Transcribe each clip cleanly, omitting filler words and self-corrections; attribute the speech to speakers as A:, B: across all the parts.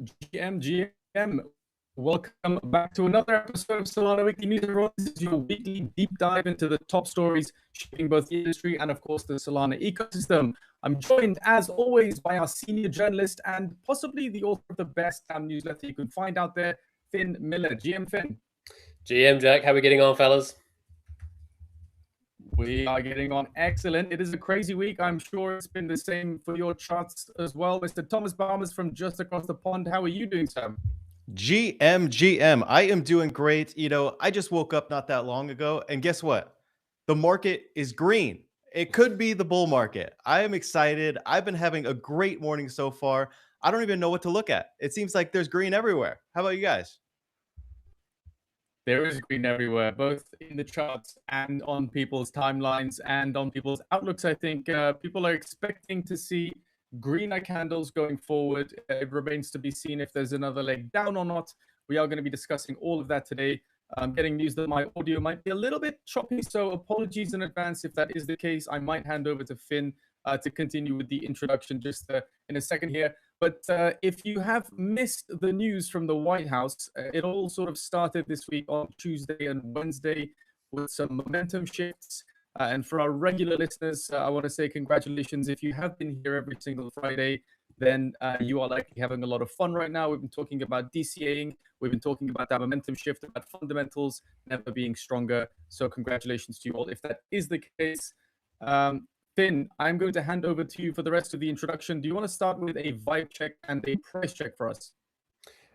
A: GM. Welcome back to another episode of Solana Weekly News. Everyone. This is your weekly deep dive into the top stories shaping both the industry and, of course, the Solana ecosystem. I'm joined, as always, by our senior journalist and possibly the author of the best newsletter you can find out there, Finn Miller. GM Finn.
B: GM Jack, how are we getting on, fellas?
A: We are getting on excellent. It is a crazy week. I'm sure it's been the same for your charts as well. Mr. Thomas Balmers from just across the pond. How are you doing, Sam?
C: GM, I am doing great. I just woke up not that long ago, and guess what? The market is green. It could be the bull market. I am excited. I've been having a great morning so far. I don't even know what to look at. It seems like there's green everywhere. How about you guys?
A: There is green everywhere, both in the charts and on people's timelines and on people's outlooks. I think people are expecting to see greener candles going forward. It remains to be seen if there's another leg down or not. We are going to be discussing all of that today. I'm getting news that my audio might be a little bit choppy, so apologies in advance if that is the case. I might hand over to Finn to continue with the introduction just in a second here. But if you have missed the news from the White House, it all sort of started this week on Tuesday and Wednesday with some momentum shifts. And for our regular listeners, I want to say congratulations. If you have been here every single Friday, then you are likely having a lot of fun right now. We've been talking about DCAing. We've been talking about that momentum shift, about fundamentals never being stronger. So congratulations to you all. If that is the case, Finn, I'm going to hand over to you for the rest of the introduction. Do you want to start with a vibe check and a price check for us?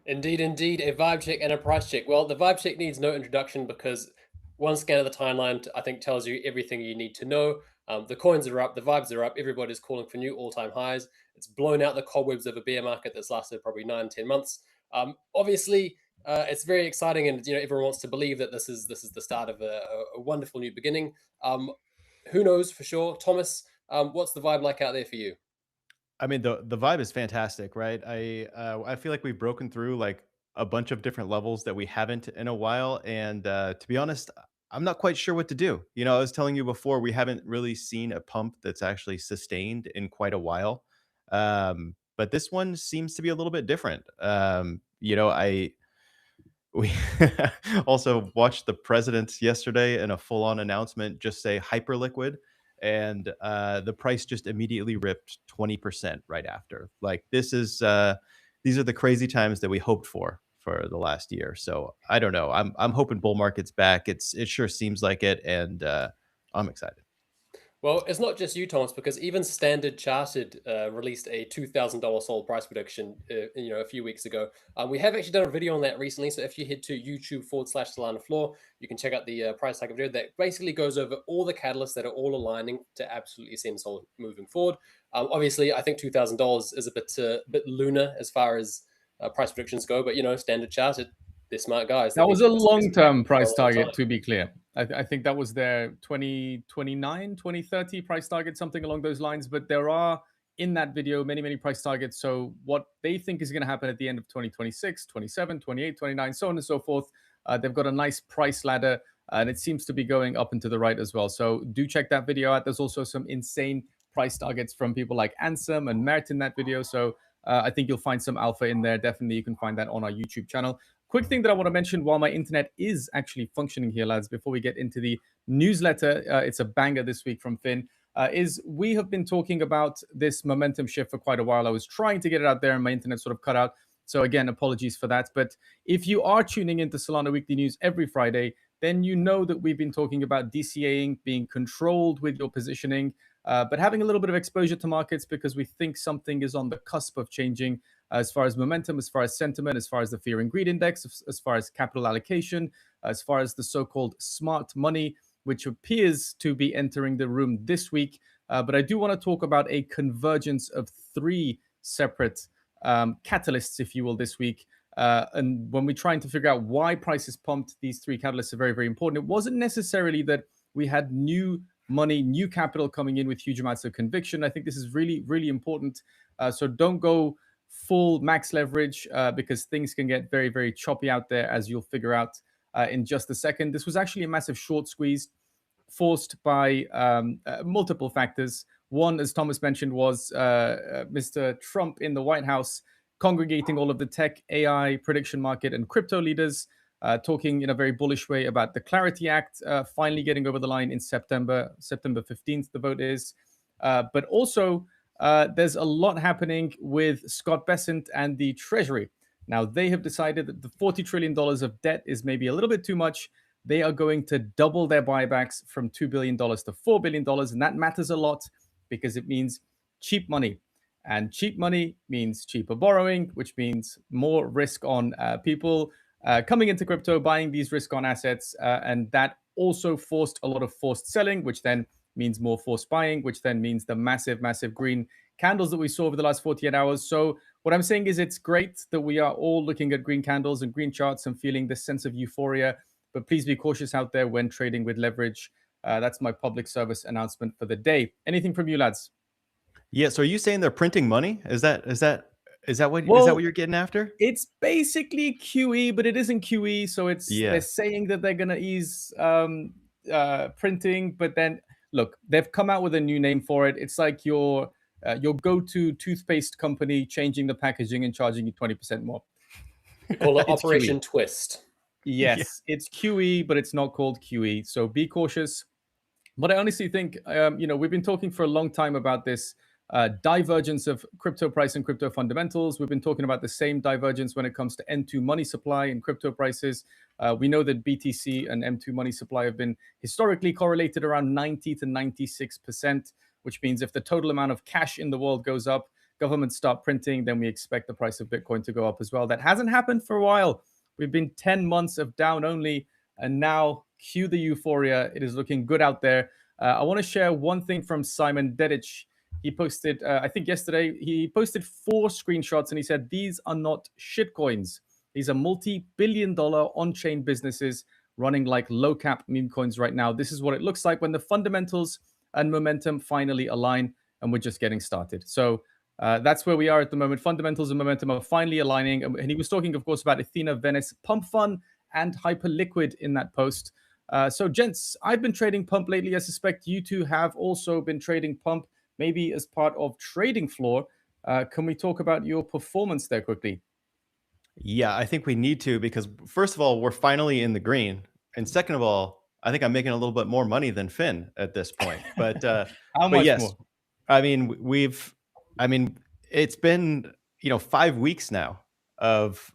B: Indeed, a vibe check and a price check. Well, the vibe check needs no introduction because one scan of the timeline, I think, tells you everything you need to know. The coins are up, the vibes are up, everybody's calling for new all-time highs. It's blown out the cobwebs of a bear market that's lasted probably 9-10 months. Obviously, it's very exciting, and everyone wants to believe that this is the start of a wonderful new beginning. Who knows for sure? Thomas, what's the vibe like out there for you?
C: I mean, the vibe is fantastic, right? I feel like we've broken through like a bunch of different levels that we haven't in a while, and to be honest, I'm not quite sure what to do. I was telling you before, we haven't really seen a pump that's actually sustained in quite a while, but this one seems to be a little bit different. We also watched the president yesterday in a full-on announcement just say hyperliquid, and the price just immediately ripped 20% right after. Like these are the crazy times that we hoped for the last year. So I don't know. I'm hoping bull market's back. It sure seems like it, and I'm excited.
B: Well, it's not just you, Thomas, because even Standard Chartered released a $2,000 Sol price prediction, a few weeks ago. We have actually done a video on that recently. So if you head to YouTube/Solana Floor, you can check out the price target video that basically goes over all the catalysts that are all aligning to absolutely send Sol moving forward. Obviously, I think $2,000 is a bit lunar as far as price predictions go, but Standard Chartered, they're smart guys.
A: That was a long-term price target, to be clear. I think that was their 2029, 2030 price target, something along those lines. But there are, in that video, many, many price targets. So what they think is going to happen at the end of 2026, 27, 28, 29, so on and so forth. They've got a nice price ladder, and it seems to be going up and to the right as well. So do check that video out. There's also some insane price targets from people like Ansem and Mert in that video. So I think you'll find some alpha in there. Definitely, you can find that on our YouTube channel. Quick thing that I want to mention while my internet is actually functioning here, lads, before we get into the newsletter, it's a banger this week from Finn, is we have been talking about this momentum shift for quite a while. I was trying to get it out there and my internet sort of cut out. So again, apologies for that. But if you are tuning into Solana Weekly News every Friday, then you know that we've been talking about DCAing, being controlled with your positioning, but having a little bit of exposure to markets because we think something is on the cusp of changing as far as momentum, as far as sentiment, as far as the fear and greed index, as far as capital allocation, as far as the so-called smart money, which appears to be entering the room this week. But I do want to talk about a convergence of three separate catalysts, if you will, this week. And when we're trying to figure out why prices pumped, these three catalysts are very, very important. It wasn't necessarily that we had new money, new capital coming in with huge amounts of conviction. I think this is really, really important. So don't go full max leverage because things can get very, very choppy out there, as you'll figure out in just a second. This was actually a massive short squeeze forced by multiple factors. One, as Thomas mentioned, was Mr. Trump in the White House congregating all of the tech, AI, prediction market, and crypto leaders, talking in a very bullish way about the Clarity Act finally getting over the line in September 15th, the vote is. But also, there's a lot happening with Scott Bessent and the Treasury. Now, they have decided that the $40 trillion of debt is maybe a little bit too much. They are going to double their buybacks from $2 billion to $4 billion. And that matters a lot because it means cheap money. And cheap money means cheaper borrowing, which means more risk on people coming into crypto, buying these risk-on assets. And that also forced a lot of forced selling, which then means more forced buying, which then means the massive, massive green candles that we saw over the last 48 hours. So what I'm saying is it's great that we are all looking at green candles and green charts and feeling this sense of euphoria, but please be cautious out there when trading with leverage. That's my public service announcement for the day. Anything from you, lads?
C: Yeah. So are you saying they're printing money? Is that what you're getting after?
A: It's basically QE, but it isn't QE. So they're saying that they're gonna ease printing, but then look, they've come out with a new name for it. It's like your go-to toothpaste company changing the packaging and charging you 20% more.
B: We call it Operation
A: QE.
B: Twist.
A: Yes, it's QE, but it's not called QE. So be cautious. But I honestly think, we've been talking for a long time about this divergence of crypto price and crypto fundamentals. We've been talking about the same divergence when it comes to N2 money supply and crypto prices. We know that BTC and M2 money supply have been historically correlated around 90 to 96%, which means if the total amount of cash in the world goes up, governments start printing, then we expect the price of Bitcoin to go up as well. That hasn't happened for a while. We've been 10 months of down only, and now cue the euphoria. It is looking good out there. I want to share one thing from Simon Dedich. He posted, I think yesterday, he posted 4 screenshots and he said, these are not shitcoins. These are multi-billion-dollar on-chain businesses running like low-cap meme coins right now. This is what it looks like when the fundamentals and momentum finally align, and we're just getting started. So that's where we are at the moment. Fundamentals and momentum are finally aligning. And he was talking, of course, about Athena, Venice, Pump Fun, and Hyperliquid in that post. So, gents, I've been trading Pump lately. I suspect you two have also been trading Pump, maybe as part of Trading Floor. Can we talk about your performance there quickly?
C: Yeah, I think we need to, because first of all, we're finally in the green. And second of all, I think I'm making a little bit more money than Finn at this point. But
A: How much
C: yes,
A: more?
C: I mean, it's been 5 weeks now of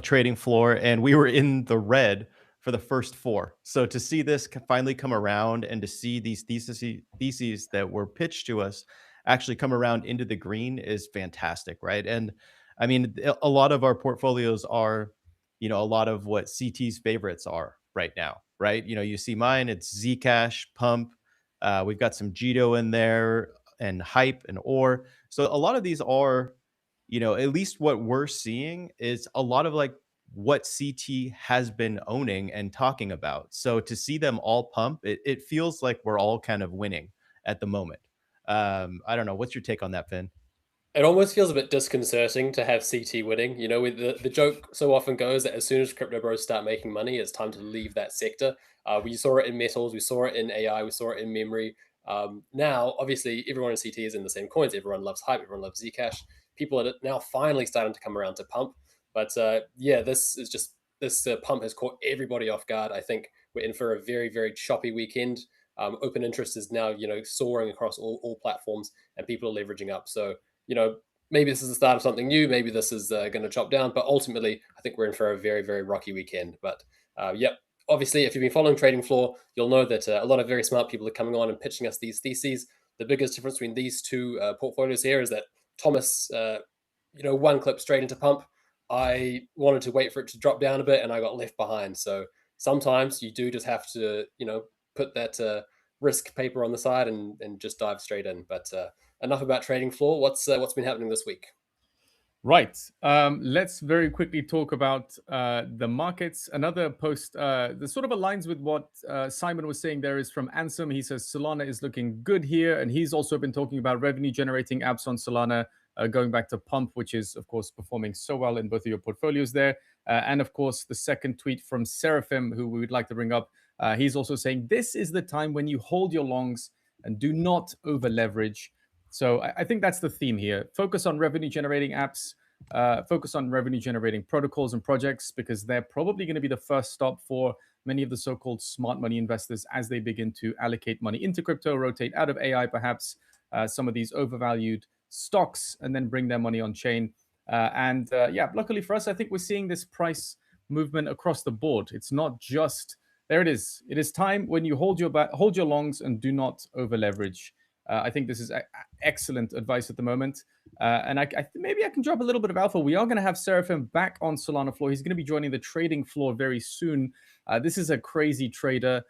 C: Trading Floor, and we were in the red for the first 4. So to see this finally come around, and to see these theses that were pitched to us actually come around into the green is fantastic, right? And I mean, a lot of our portfolios are, a lot of what CT's favorites are right now, right? You see mine, it's Zcash, Pump. We've got some Jito in there, and Hype and Ore. So a lot of these are, at least what we're seeing is a lot of like what CT has been owning and talking about. So to see them all pump, it feels like we're all kind of winning at the moment. I don't know. What's your take on that, Finn?
B: It almost feels a bit disconcerting to have CT winning. With the joke so often goes that as soon as crypto bros start making money, it's time to leave that sector. We saw it in metals, we saw it in AI, we saw it in memory. Now, obviously, everyone in CT is in the same coins. Everyone loves Hype, everyone loves Zcash. People are now finally starting to come around to Pump. But this Pump has caught everybody off guard. I think we're in for a very, very choppy weekend. Open interest is now, soaring across all platforms, and people are leveraging up. So, maybe this is the start of something new. Maybe this is going to chop down. But ultimately, I think we're in for a very, very rocky weekend. But obviously, if you've been following Trading Floor, you'll know that a lot of very smart people are coming on and pitching us these theses. The biggest difference between these two portfolios here is that Thomas, one clip straight into Pump. I wanted to wait for it to drop down a bit, and I got left behind. So sometimes you do just have to, put that risk paper on the side and just dive straight in. But enough about Trading Floor. What's been happening this week?
A: Right. Let's very quickly talk about the markets. Another post that sort of aligns with what Simon was saying there is from Ansem. He says Solana is looking good here. And he's also been talking about revenue generating apps on Solana, going back to Pump, which is, of course, performing so well in both of your portfolios there. And, of course, the second tweet from Seraphim, who we would like to bring up. He's also saying this is the time when you hold your longs and do not over leverage. So I think that's the theme here. Focus on revenue generating apps. focus on revenue generating protocols and projects, because they're probably going to be the first stop for many of the so-called smart money investors as they begin to allocate money into crypto, rotate out of AI, perhaps some of these overvalued stocks, and then bring their money on chain. Yeah, luckily for us, I think we're seeing this price movement across the board. It's not just, there it is. It is time when you hold your longs and do not over leverage. I think this is excellent advice at the moment. And maybe I can drop a little bit of alpha. We are going to have Seraphim back on Solana floor. He's going to be joining the trading floor very soon. This is a crazy trader.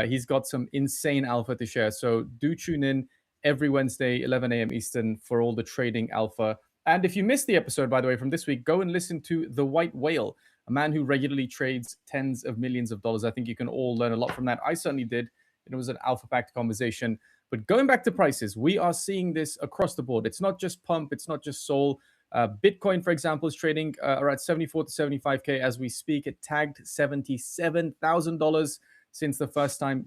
A: He's got some insane alpha to share. So do tune in every Wednesday, 11 a.m. Eastern, for all the trading alpha. And if you missed the episode, by the way, from this week, go and listen to The White Whale, a man who regularly trades tens of millions of dollars. I think you can all learn a lot from that. I certainly did. It was an alpha-packed conversation. But going back to prices, we are seeing this across the board. It's not just Pump. It's not just Sol. Bitcoin, for example, is trading around 74 to 75K as we speak. It tagged $77,000 since the first time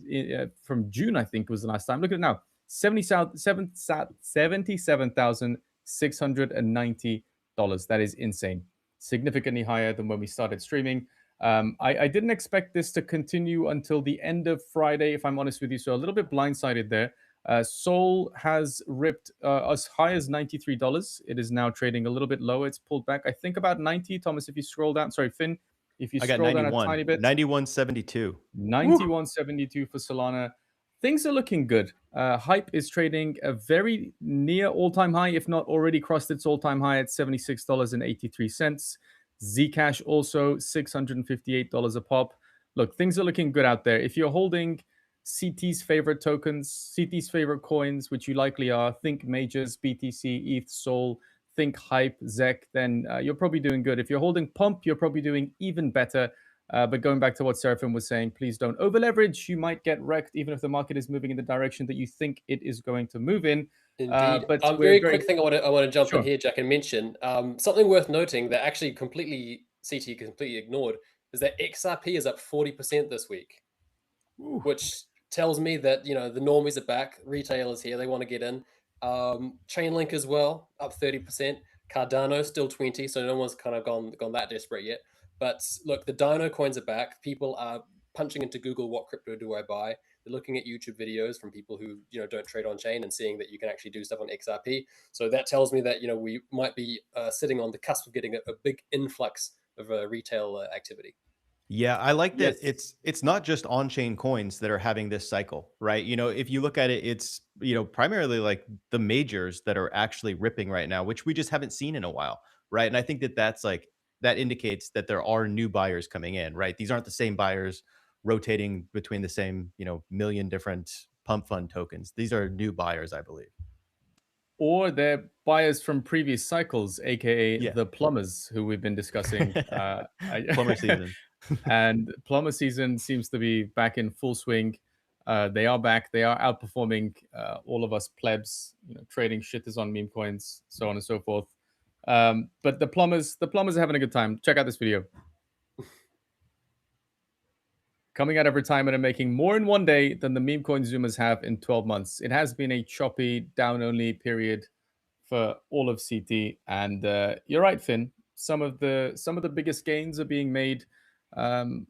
A: from June, I think was the last time. Look at it now. $77,690. That is insane. Significantly higher than when we started streaming. I didn't expect this to continue until the end of Friday, if I'm honest with you. So a little bit blindsided there. Sol has ripped as high as $93. It is now trading a little bit lower. It's pulled back, I think, about 90. Thomas, if you scroll down. Sorry, Finn. If you scroll down a tiny bit.
C: 91.72.
A: 91.72 for Solana. Things are looking good. Hype is trading a very near all-time high, if not already crossed its all-time high at $76.83. Zcash also $658 a pop. Look, things are looking good out there. If you're holding CT's favorite tokens, CT's favorite coins, which you likely are, think majors, BTC, ETH, Sol, think Hype, ZEC, then you're probably doing good. If you're holding Pump, you're probably doing even better. But going back to what Seraphim was saying, please don't over leverage. You might get wrecked even if the market is moving in the direction that you think it is going to move in.
B: Indeed.
A: But
B: very quick thing I want to jump
A: Sure.
B: in here, Jack, and mention something worth noting that actually CT completely ignored is that XRP is up 40% this week. Ooh. Which tells me that the normies are back, retailers here, they want to get in. Chainlink as well, up 30%. Cardano still 20, so no one's kind of gone that desperate yet. But look, the Dino coins are back. People are punching into Google, what crypto do I buy? They're looking at YouTube videos from people who don't trade on chain and seeing that you can actually do stuff on XRP. So that tells me that we might be sitting on the cusp of getting a big influx of retail activity.
C: Yeah, I like that. Yes. It's not just on-chain coins that are having this cycle, right? If you look at it, it's primarily like the majors that are actually ripping right now, which we just haven't seen in a while, right? And I think that indicates that there are new buyers coming in, right? These aren't the same buyers rotating between the same million different pump fund tokens. These are new buyers, I believe.
A: Or they're buyers from previous cycles, aka the plumbers who we've been discussing.
C: Plumber season.
A: And plumber season seems to be back in full swing. They are back. They are outperforming all of us plebs, trading shitters on meme coins, so on and so forth. But the plumbers are having a good time. Check out this video. Coming out of retirement and making more in one day than the meme coin zoomers have in 12 months. It has been a choppy, down-only period for all of CT. And you're right, Finn. Some of the biggest gains are being made on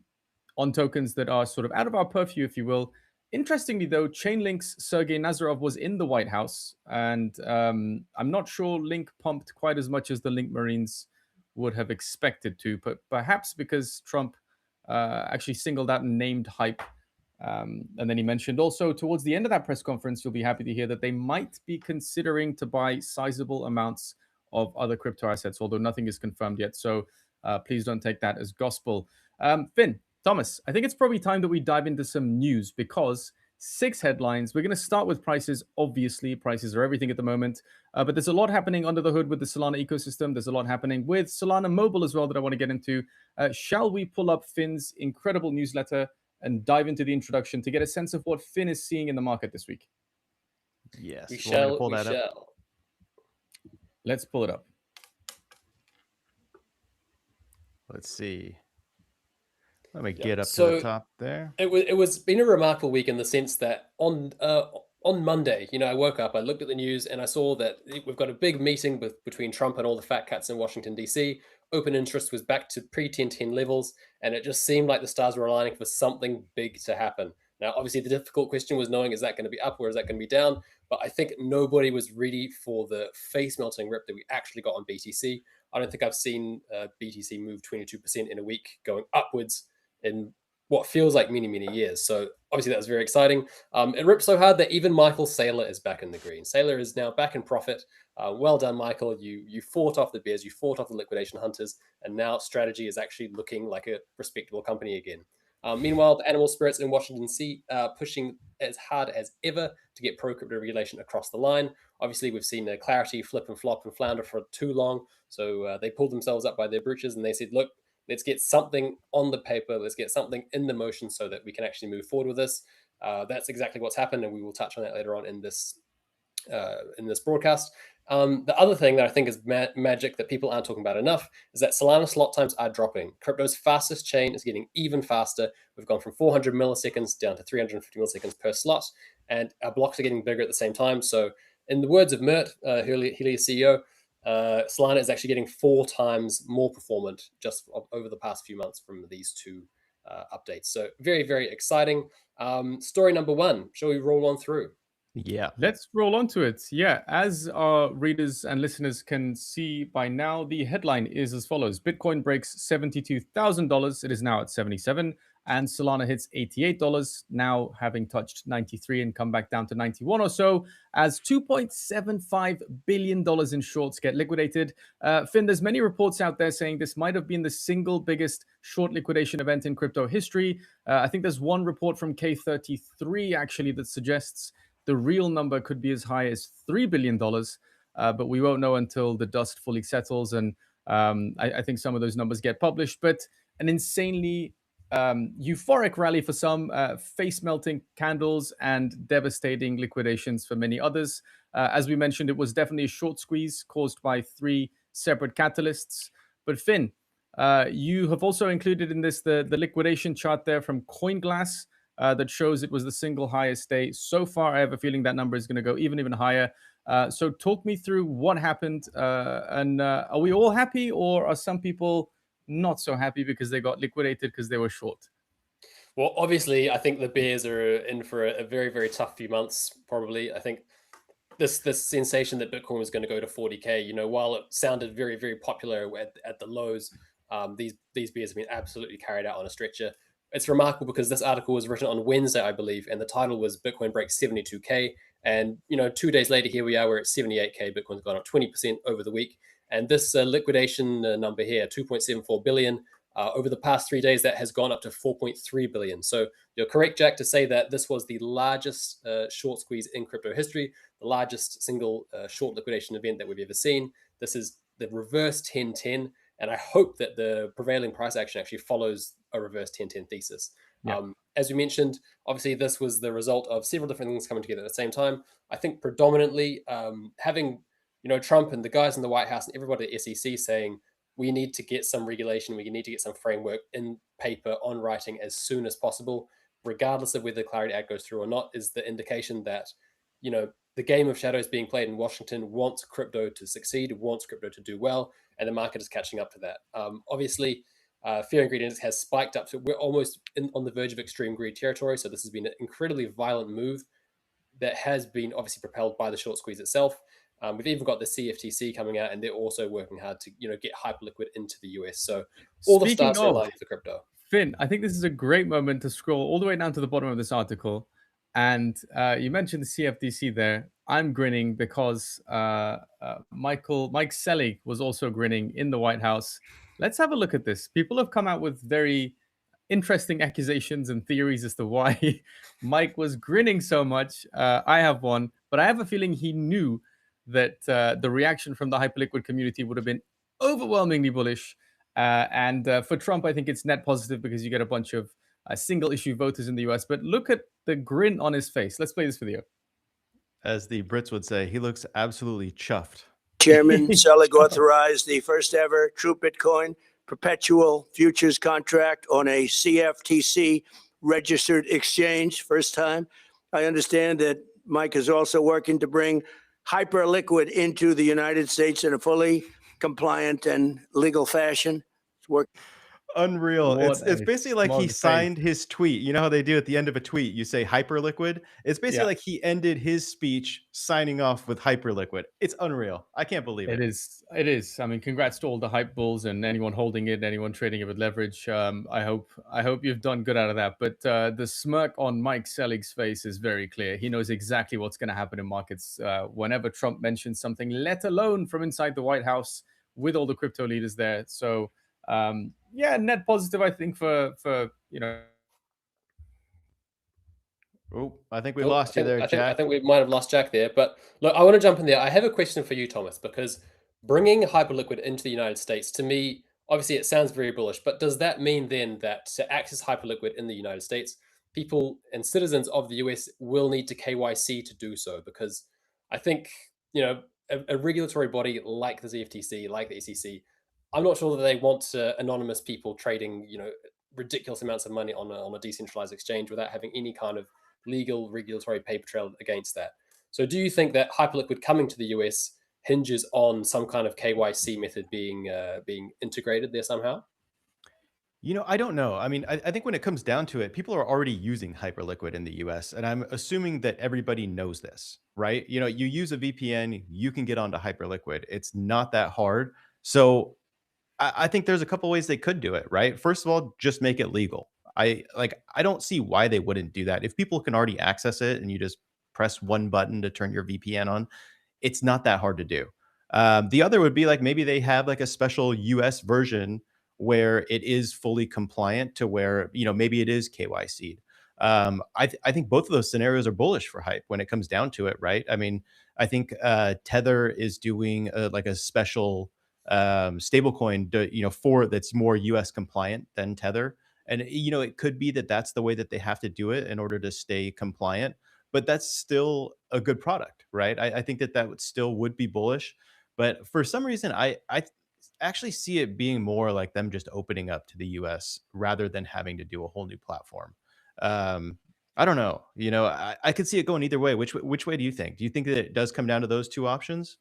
A: tokens that are sort of out of our purview, if you will. Interestingly, though, Chainlink's Sergey Nazarov was in the White House, and I'm not sure Link pumped quite as much as the Link Marines would have expected to, but perhaps because Trump actually singled out and named Hype. And then he mentioned also towards the end of that press conference, you'll be happy to hear that they might be considering to buy sizable amounts of other crypto assets, although nothing is confirmed yet. So please don't take that as gospel. Finn, Thomas, I think it's probably time that we dive into some news because 6 headlines. We're going to start with prices. Obviously, prices are everything at the moment. But there's a lot happening under the hood with the Solana ecosystem. There's a lot happening with Solana Mobile as well that I want to get into. Shall we pull up Finn's incredible newsletter and dive into the introduction to get a sense of what Finn is seeing in the market this week?
C: Yes.
B: We shall.
A: Let's pull it up.
C: Let's see. Let me get up to the top there.
B: It was been a remarkable week in the sense that on on Monday, I woke up, I looked at the news, and I saw that we've got a big meeting between Trump and all the fat cats in Washington, D.C. Open interest was back to pre-1010 levels, and it just seemed like the stars were aligning for something big to happen. Now, obviously, the difficult question was knowing, is that going to be up or is that going to be down? But I think nobody was ready for the face-melting rip that we actually got on BTC. I don't think I've seen BTC move 22% in a week going upwards in what feels like many, many years. So obviously that was very exciting. It ripped so hard that even Michael Saylor is back in the green. Saylor is now back in profit. Well done, Michael. You fought off the bears, you fought off the liquidation hunters, and now Strategy is actually looking like a respectable company again. Meanwhile, the animal spirits in Washington D.C. pushing as hard as ever to get pro-crypto regulation across the line. Obviously, we've seen Clarity flip and flop and flounder for too long. So they pulled themselves up by their britches and they said, look, let's get something on the paper. Let's get something in the motion so that we can actually move forward with this. That's exactly what's happened, and we will touch on that later on in this broadcast. The other thing that I think is magic that people aren't talking about enough is that Solana slot times are dropping. Crypto's fastest chain is getting even faster. We've gone from 400 milliseconds down to 350 milliseconds per slot, and our blocks are getting bigger at the same time. So in the words of Mert, Helios CEO, Solana is actually getting 4 times more performant just over the past few months from these two updates. So very, very exciting. Story number 1, shall we roll on through?
C: Yeah.
A: Let's roll on to it. Yeah, as our readers and listeners can see by now, the headline is as follows. Bitcoin breaks $72,000. It is now at 77. And Solana hits $88, now having touched 93 and come back down to 91 or so, as $2.75 billion in shorts get liquidated. Finn, there's many reports out there saying this might have been the single biggest short liquidation event in crypto history. I think there's one report from K33 actually that suggests the real number could be as high as $3 billion, but we won't know until the dust fully settles. And I think some of those numbers get published. But an insanely euphoric rally for some, face-melting candles and devastating liquidations for many others. As we mentioned, it was definitely a short squeeze caused by 3 separate catalysts. But Finn, you have also included in this the liquidation chart there from CoinGlass, that shows it was the single highest day so far. I have a feeling that number is going to go even higher. So talk me through what happened, and are we all happy, or are some people not so happy because they got liquidated because they were short?
B: Well, obviously, I think the bears are in for a very, very tough few months, probably. I think this sensation that Bitcoin was going to go to 40K, while it sounded very, very popular at the lows, these bears have been absolutely carried out on a stretcher. It's remarkable because this article was written on Wednesday, I believe, and the title was Bitcoin breaks 72K. And, 2 days later, here we are, we're at 78K. Bitcoin's gone up 20% over the week. And this liquidation number here, 2.74 billion, over the past 3 days, that has gone up to 4.3 billion. So you're correct, Jack, to say that this was the largest short squeeze in crypto history, the largest single short liquidation event that we've ever seen. This is the reverse 1010. And I hope that the prevailing price action actually follows a reverse 1010 thesis.
A: Yeah.
B: As you mentioned, obviously, this was the result of several different things coming together at the same time. I think predominantly having, Trump and the guys in the White House and everybody at SEC saying, we need to get some regulation, we need to get some framework in paper on writing as soon as possible, regardless of whether the Clarity Act goes through or not, is the indication that, the game of shadows being played in Washington wants crypto to succeed, wants crypto to do well, and the market is catching up to that. Obviously, fear and greed index has spiked up, so we're almost on the verge of extreme greed territory. So this has been an incredibly violent move that has been obviously propelled by the short squeeze itself. We've even got the CFTC coming out, and they're also working hard to get hyperliquid into the US. So all the stars are aligned for crypto.
A: Finn, I think this is a great moment to scroll all the way down to the bottom of this article. And you mentioned the CFTC there. I'm grinning because Mike Selig was also grinning in the White House. Let's have a look at this. People have come out with very interesting accusations and theories as to why Mike was grinning so much. I have one, but I have a feeling he knew that the reaction from the hyperliquid community would have been overwhelmingly bullish. And for Trump, I think it's net positive because you get a bunch of single issue voters in the US. But look at the grin on his face. Let's play this video.
C: As the Brits would say, he looks absolutely chuffed.
D: Chairman Selig authorized the first ever true Bitcoin perpetual futures contract on a CFTC registered exchange. First time. I understand that Mike is also working to bring Hyperliquid into the United States in a fully compliant and legal fashion. It's working.
C: Unreal.
A: What
C: It's
A: a
C: basically like he
A: smug face.
C: signed his tweet. You know how they do at the end of a tweet, you say Hyperliquid? It's basically
A: Yeah.
C: like he ended his speech signing off with Hyperliquid. It's unreal. I can't believe it.
A: It is. It is. I mean, congrats to all the hype bulls and anyone holding it, anyone trading it with leverage. I hope you've done good out of that. But the smirk on Mike Selig's face is very clear. He knows exactly what's going to happen in markets whenever Trump mentions something, let alone from inside the White House with all the crypto leaders there. So yeah, net positive, I think, for you know.
C: Oh, I think we lost you there,
B: I
C: Jack.
B: think we might have lost Jack there. But look, I want to jump in there. I have a question for you, Thomas, because bringing Hyperliquid into the United States, to me, obviously it sounds very bullish, but does that mean then that to access Hyperliquid in the United States, people and citizens of the US will need to KYC to do so? Because I think, a regulatory body like the CFTC, like the SEC, I'm not sure that they want anonymous people trading, ridiculous amounts of money on a decentralized exchange without having any kind of legal regulatory paper trail against that. So do you think that Hyperliquid coming to the US hinges on some kind of KYC method being integrated there somehow?
C: I don't know. I mean, I think when it comes down to it, people are already using Hyperliquid in the US, and I'm assuming that everybody knows this, right? You use a VPN, you can get onto Hyperliquid. It's not that hard. So I think there's a couple ways they could do it, right? First of all, just make it legal. I don't see why they wouldn't do that. If people can already access it and you just press one button to turn your VPN on, it's not that hard to do. The other would be like maybe they have like a special US version where it is fully compliant to where, maybe it is KYC'd. I think both of those scenarios are bullish for Hype when it comes down to it, right? I mean, I think Tether is doing like a special stablecoin, for that's more US compliant than Tether. And, it could be that that's the way that they have to do it in order to stay compliant, but that's still a good product, right? I think that would be bullish. But for some reason, I actually see it being more like them just opening up to the US rather than having to do a whole new platform. I don't know. I could see it going either way. Which way do you think? Do you think that it does come down to those two options?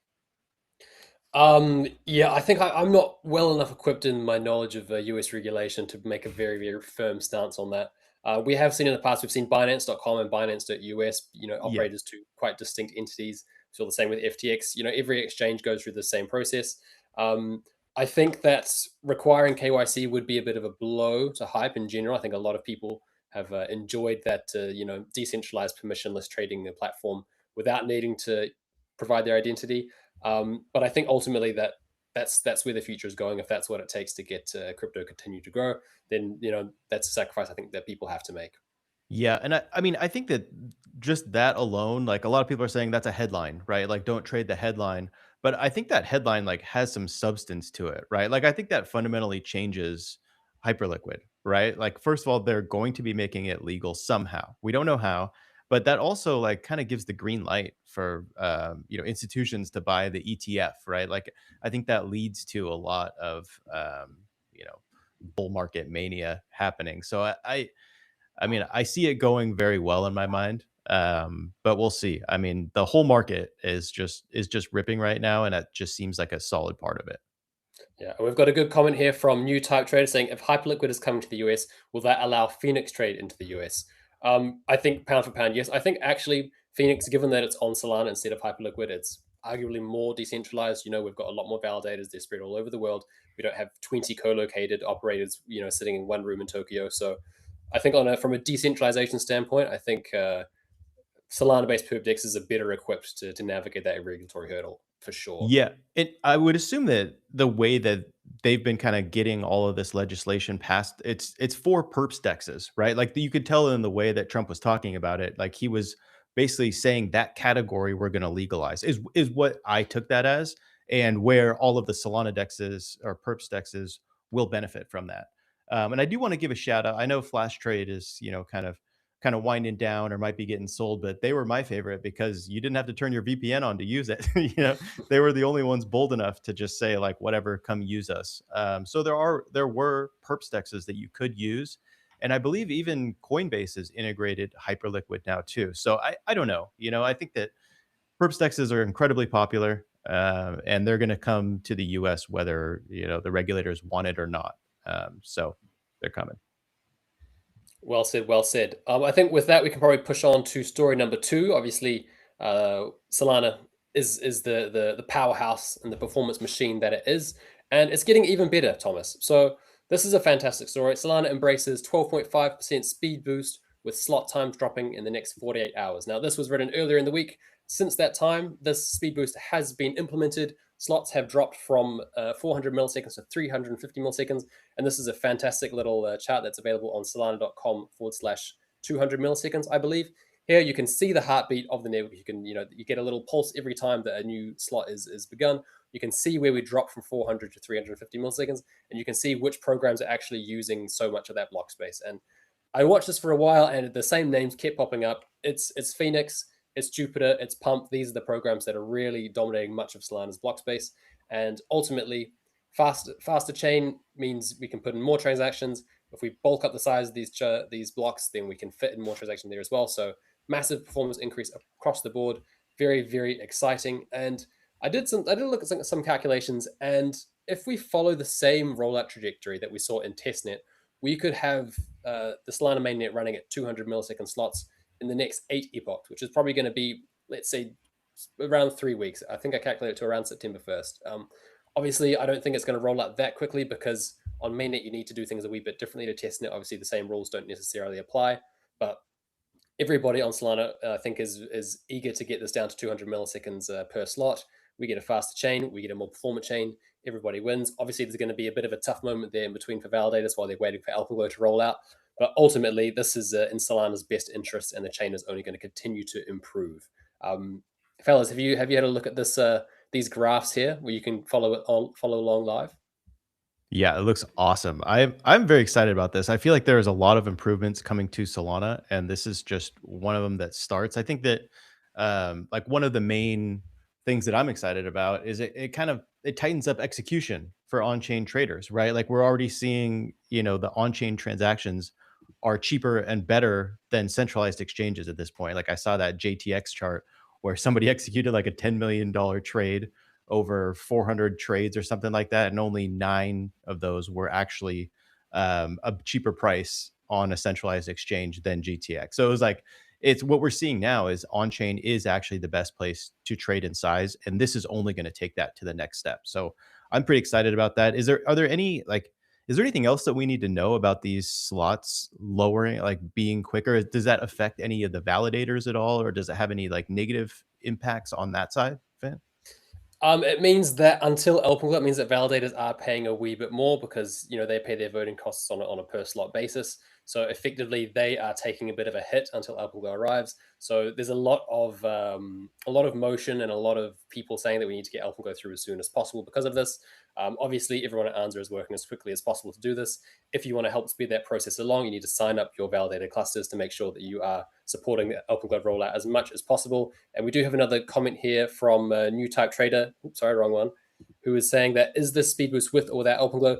B: Yeah, I think I'm not well enough equipped in my knowledge of US regulation to make a very, very firm stance on that. We have seen in the past, we've seen Binance.com and Binance.us,
C: Yeah.
B: operate as two quite distinct entities. Feel the same with FTX. Every exchange goes through the same process. I think that requiring KYC would be a bit of a blow to Hype in general. I think a lot of people have enjoyed that, decentralized permissionless trading platform without needing to provide their identity. But I think ultimately that's where the future is going. If that's what it takes to get crypto continue to grow, then that's a sacrifice I think that people have to make.
C: Yeah, and I mean, I think that just that alone, like a lot of people are saying that's a headline, right? Like don't trade the headline. But I think that headline like has some substance to it, right? Like I think that fundamentally changes Hyperliquid, right? Like first of all, they're going to be making it legal somehow. We don't know how, but that also like kind of gives the green light for institutions to buy the ETF, right? Like I think that leads to a lot of bull market mania happening. So I mean, I see it going very well in my mind, but we'll see. I mean, the whole market is just ripping right now, and that just seems like a solid part of it.
B: Yeah, and we've got a good comment here from New Type Trader saying, if Hyperliquid is coming to the US, will that allow Phoenix trade into the US? I think pound for pound, yes. I think actually Phoenix, given that it's on Solana instead of Hyperliquid, it's arguably more decentralized. We've got a lot more validators. They're spread all over the world. We don't have 20 co-located operators, sitting in one room in Tokyo. So I think from a decentralization standpoint, I think Solana-based perp dexes are better equipped to navigate that regulatory hurdle for sure.
C: Yeah, I would assume that the way that they've been kind of getting all of this legislation passed, it's for perps dexes, right? Like you could tell in the way that Trump was talking about it, like he was basically saying that category we're going to legalize is what I took that as, and where all of the Solana dexes or perps dexes will benefit from that. And I do want to give a shout out. I know Flash Trade is kind of winding down or might be getting sold, but they were my favorite because you didn't have to turn your VPN on to use it. They were the only ones bold enough to just say like, whatever, come use us. So there were perp dexes that you could use. And I believe even Coinbase is integrated Hyperliquid now too. So I don't know. I think that perp dexes are incredibly popular, and they're going to come to the US whether the regulators want it or not. So they're coming.
B: Well said, well said. I think with that, we can probably push on to story number 2. Obviously, Solana is the powerhouse and the performance machine that it is, and it's getting even better, Thomas. So this is a fantastic story. Solana embraces 12.5% speed boost with slot times dropping in the next 48 hours. Now, this was written earlier in the week. Since that time, this speed boost has been implemented. Slots have dropped from 400 milliseconds to 350 milliseconds. And this is a fantastic little chart that's available on solana.com/200 milliseconds, I believe. Here you can see the heartbeat of the network. You can, you get a little pulse every time that a new slot is begun. You can see where we drop from 400 to 350 milliseconds, and you can see which programs are actually using so much of that block space. And I watched this for a while, and the same names kept popping up. It's Phoenix, it's Jupiter, it's Pump. These are the programs that are really dominating much of Solana's block space. And ultimately, faster chain means we can put in more transactions. If we bulk up the size of these blocks, then we can fit in more transactions there as well. So massive performance increase across the board. Very, very exciting. And I did look at some calculations, and if we follow the same rollout trajectory that we saw in testnet, we could have the Solana mainnet running at 200 millisecond slots in the next 8 epochs, which is probably going to be, let's say, around 3 weeks. I think I calculated to around September 1st. Obviously, I don't think it's going to roll out that quickly because on mainnet, you need to do things a wee bit differently to testnet. Obviously, the same rules don't necessarily apply, but everybody on Solana, I think, is eager to get this down to 200 milliseconds per slot. We get a faster chain, we get a more performant chain, everybody wins. Obviously, there's going to be a bit of a tough moment there in between for validators while they're waiting for AlphaGlow to roll out. But ultimately, this is in Solana's best interest, and the chain is only going to continue to improve. Fellas, have you had a look at this these graphs here where you can follow along live?
C: Yeah, it looks awesome. I'm very excited about this. I feel like there's a lot of improvements coming to Solana, and this is just one of them that starts. I think that like one of the main things that I'm excited about is it tightens up execution for on-chain traders, right? Like we're already seeing, the on-chain transactions are cheaper and better than centralized exchanges at this point. Like I saw that JTX chart where somebody executed like a $10 million trade over 400 trades or something like that, and only 9 of those were actually a cheaper price on a centralized exchange than GTX. So it was like, it's what we're seeing now is on-chain is actually the best place to trade in size, and this is only going to take that to the next step. So I'm pretty excited about that. Is there anything else that we need to know about these slots lowering, like being quicker? Does that affect any of the validators at all, or does it have any like negative impacts on that side, Fan?
B: It means that until AlphaGlow, it means that validators are paying a wee bit more because they pay their voting costs on a per slot basis. So effectively, they are taking a bit of a hit until AlphaGlow arrives. So there's a lot of motion and a lot of people saying that we need to get AlphaGlow through as soon as possible because of this. Obviously, everyone at Anza is working as quickly as possible to do this. If you want to help speed that process along, you need to sign up your validator clusters to make sure that you are supporting the AlphaGlow rollout as much as possible. And we do have another comment here from New Type Trader. Oops, sorry, wrong one. Who is saying that is this speed boost with or without AlphaGlow?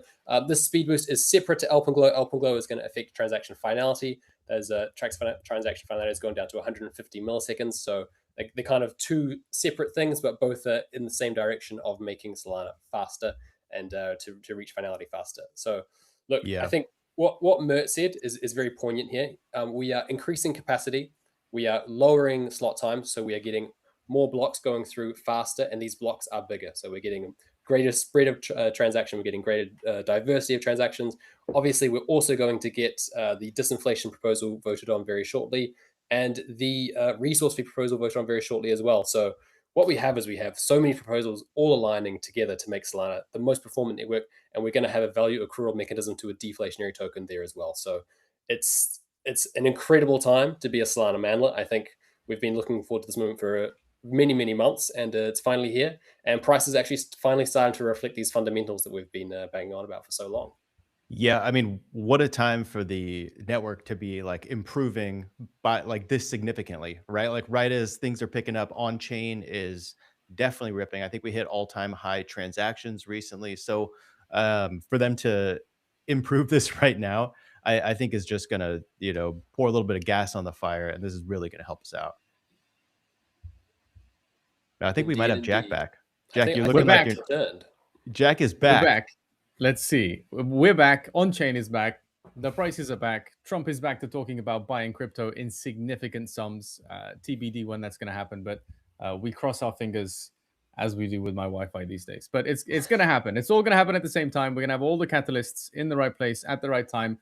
B: This speed boost is separate to AlphaGlow. AlphaGlow is going to affect transaction finality. There's transaction finality is going down to 150 milliseconds. So they're kind of two separate things, but both are in the same direction of making Solana faster and to reach finality faster. So look, I think what Mert said is very poignant here. We are increasing capacity. We are lowering slot time. So we are getting more blocks going through faster, and these blocks are bigger. So we're getting greater spread of transaction. We're getting greater diversity of transactions. Obviously, we're also going to get the disinflation proposal voted on very shortly, and the resource fee proposal voted on very shortly as well. So what we have so many proposals all aligning together to make Solana the most performant network, and we're going to have a value accrual mechanism to a deflationary token there as well. So it's an incredible time to be a Solana manlet. I think we've been looking forward to this moment for many months, and it's finally here, and price is actually finally starting to reflect these fundamentals that we've been banging on about for so long.
C: Yeah, I mean, what a time for the network to be like improving by like this significantly, right? Like right as things are picking up, on chain is definitely ripping. I think we hit all-time high transactions recently. So for them to improve this right now, I think is just going to, pour a little bit of gas on the fire. And this is really going to help us out. Now, I think we might have Jack back. Jack, you're looking like Jack is back.
A: We're back. Let's see. We're back. On-chain is back. The prices are back. Trump is back to talking about buying crypto in significant sums. TBD when that's going to happen, but we cross our fingers as we do with my Wi-Fi these days. But it's going to happen. It's all going to happen at the same time. We're going to have all the catalysts in the right place at the right time.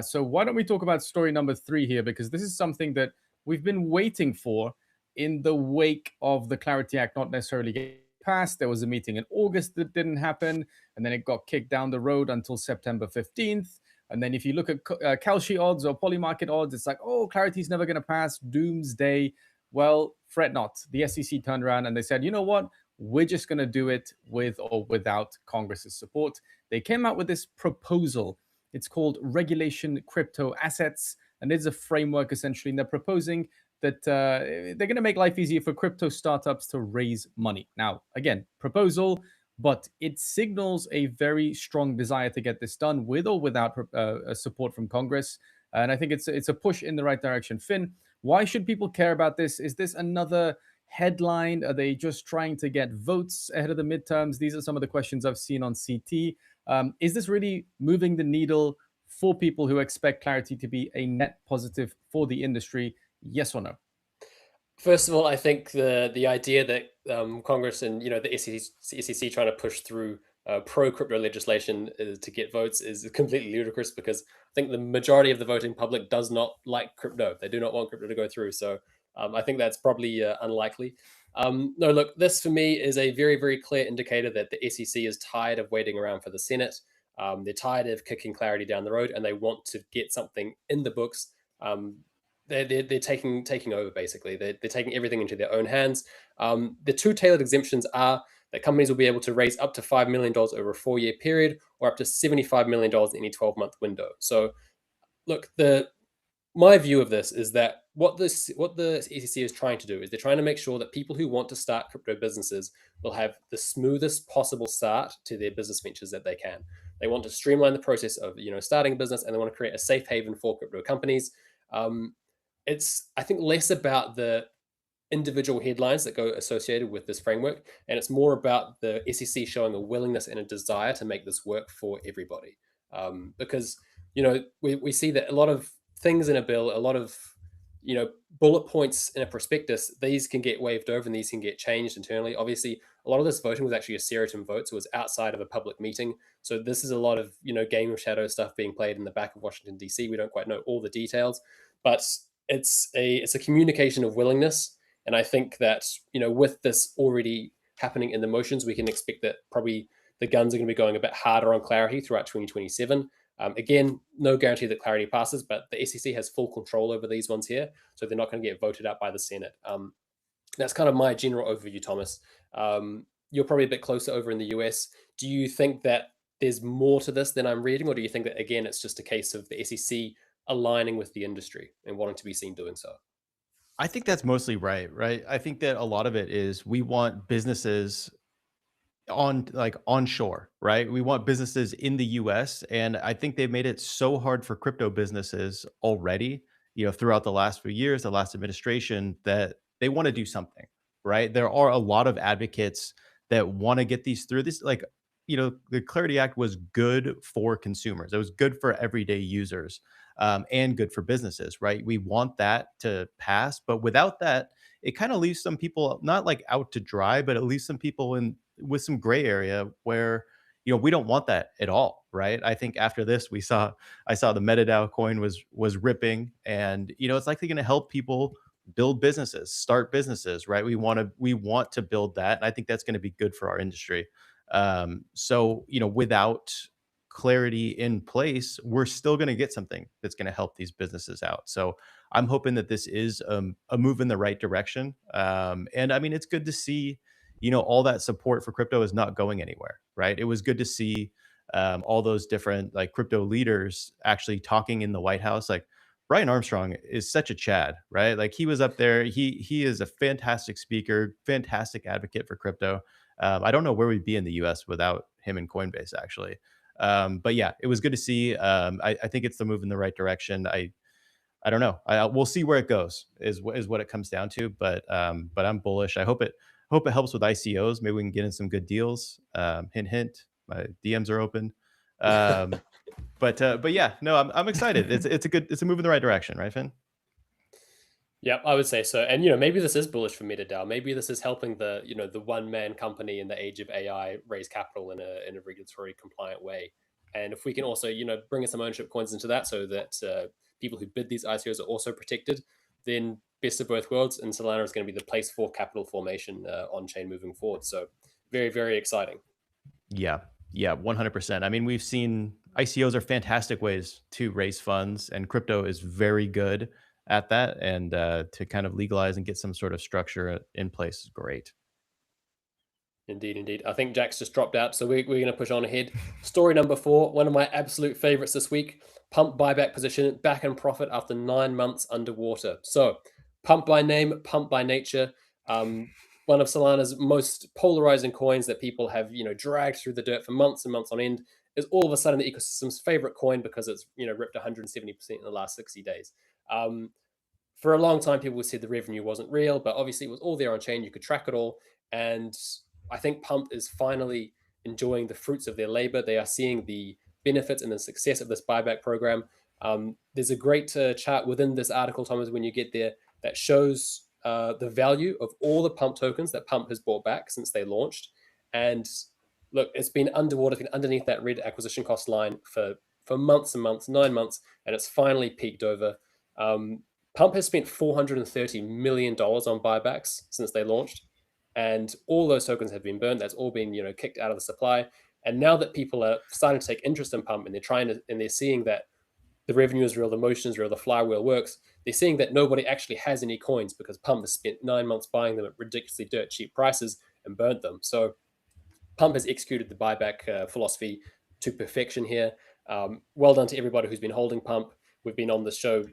A: So why don't we talk about story number 3 here? Because this is something that we've been waiting for in the wake of the Clarity Act not necessarily getting passed. There was a meeting in August that didn't happen, and then it got kicked down the road until September 15th. And then if you look at Kalshi odds or Polymarket odds, it's like, oh, Clarity's never going to pass, doomsday. Well, fret not. The SEC turned around and they said, you know what? We're just going to do it with or without Congress's support. They came out with this proposal. It's called Regulation Crypto Assets, and it's a framework essentially. And they're proposing that they're going to make life easier for crypto startups to raise money. Now, again, proposal, but it signals a very strong desire to get this done with or without support from Congress. And I think it's a push in the right direction. Finn, why should people care about this? Is this another headline? Are they just trying to get votes ahead of the midterms? These are some of the questions I've seen on CT. Is this really moving the needle for people who expect Clarity to be a net positive for the industry? Yes or no?
B: First of all, I think the idea that Congress and the SEC trying to push through pro-crypto legislation to get votes is completely ludicrous, because I think the majority of the voting public does not like crypto. They do not want crypto to go through. So I think that's probably unlikely. No, look, this for me is a very, very clear indicator that the SEC is tired of waiting around for the Senate. They're tired of kicking Clarity down the road, and they want to get something in the books. They're taking over, basically. They're taking everything into their own hands. The two tailored exemptions are that companies will be able to raise up to $5 million over a 4-year period, or up to $75 million in any 12-month window. So, look, my view of this is that what the SEC is trying to do is they're trying to make sure that people who want to start crypto businesses will have the smoothest possible start to their business ventures that they can. They want to streamline the process of starting a business, and they want to create a safe haven for crypto companies. It's, I think, less about the individual headlines that go associated with this framework, and it's more about the SEC showing a willingness and a desire to make this work for everybody. Because we see that a lot of things in a bill, a lot of bullet points in a prospectus, these can get waved over and these can get changed internally. Obviously, a lot of this voting was actually a seriatim vote, so it was outside of a public meeting. So this is a lot of game of shadow stuff being played in the back of Washington DC. We don't quite know all the details, but it's a communication of willingness. And I think that with this already happening in the motions, we can expect that probably the guns are going to be going a bit harder on Clarity throughout 2027. Again, no guarantee that Clarity passes, but the SEC has full control over these ones here, so they're not going to get voted out by the Senate. That's kind of my general overview, Thomas. You're probably a bit closer over in the US. Do you think that there's more to this than I'm reading, or do you think that, again, it's just a case of the SEC aligning with the industry and wanting to be seen doing so?
C: I think that's mostly right? I think that a lot of it is we want businesses onshore, right? We want businesses in the US, and I think they've made it so hard for crypto businesses already, throughout the last few years, the last administration, that they want to do something, right? There are a lot of advocates that want to get these through. This, the Clarity Act was good for consumers. It was good for everyday users, and good for businesses, right? We want that to pass, but without that, it kind of leaves some people not like out to dry, but it leaves some people in with some gray area where we don't want that at all, right? I think after this, I saw the MetaDAO coin was ripping, and it's likely going to help people build businesses, start businesses, right? We want to build that, and I think that's going to be good for our industry. So without Clarity in place, we're still going to get something that's going to help these businesses out. So I'm hoping that this is a move in the right direction. And I mean, it's good to see, all that support for crypto is not going anywhere, right? It was good to see all those different crypto leaders actually talking in the White House. Like Brian Armstrong is such a Chad, right? Like he was up there. He is a fantastic speaker, fantastic advocate for crypto. I don't know where we'd be in the US without him and Coinbase, actually. But yeah, it was good to see. I think it's the move in the right direction. I don't know. We'll see where it goes. Is what it comes down to. But I'm bullish. I hope it helps with ICOs. Maybe we can get in some good deals. Hint, hint. My DMs are open. But yeah, no, I'm excited. It's a move in the right direction, right, Finn?
B: Yep, I would say so. And maybe this is bullish for MetaDAO. Maybe this is helping the the one-man company in the age of AI raise capital in a regulatory compliant way. And if we can also bring in some ownership coins into that, so that people who bid these ICOs are also protected, then best of both worlds. And Solana is going to be the place for capital formation on chain moving forward. So very, very exciting.
C: Yeah, 100%. I mean, we've seen ICOs are fantastic ways to raise funds, and crypto is very good at that. And to kind of legalize and get some sort of structure in place is great.
B: Indeed, indeed. I think Jack's just dropped out, so we're going to push on ahead. Story number 4, one of my absolute favorites this week. Pump buyback position, back in profit after 9 months underwater. So, Pump by name, Pump by nature. One of Solana's most polarizing coins that people have, dragged through the dirt for months and months on end, is all of a sudden the ecosystem's favorite coin because it's, ripped 170% in the last 60 days. For a long time, people said the revenue wasn't real, but obviously it was all there on chain. You could track it all. And I think Pump is finally enjoying the fruits of their labor. They are seeing the benefits and the success of this buyback program. There's a great chart within this article, Thomas, when you get there, that shows the value of all the Pump tokens that Pump has bought back since they launched. And look, it's been underwater, it's been underneath that red acquisition cost line for months and months, 9 months, and it's finally peaked over. Pump has spent $430 million on buybacks since they launched, and all those tokens have been burned. That's all been kicked out of the supply. And now that people are starting to take interest in Pump, and they're seeing that the revenue is real, the motion is real, the flywheel works, they're seeing that nobody actually has any coins because Pump has spent 9 months buying them at ridiculously dirt cheap prices and burnt them. So Pump has executed the buyback philosophy to perfection here. Well done to everybody who's been holding Pump. We've been on the show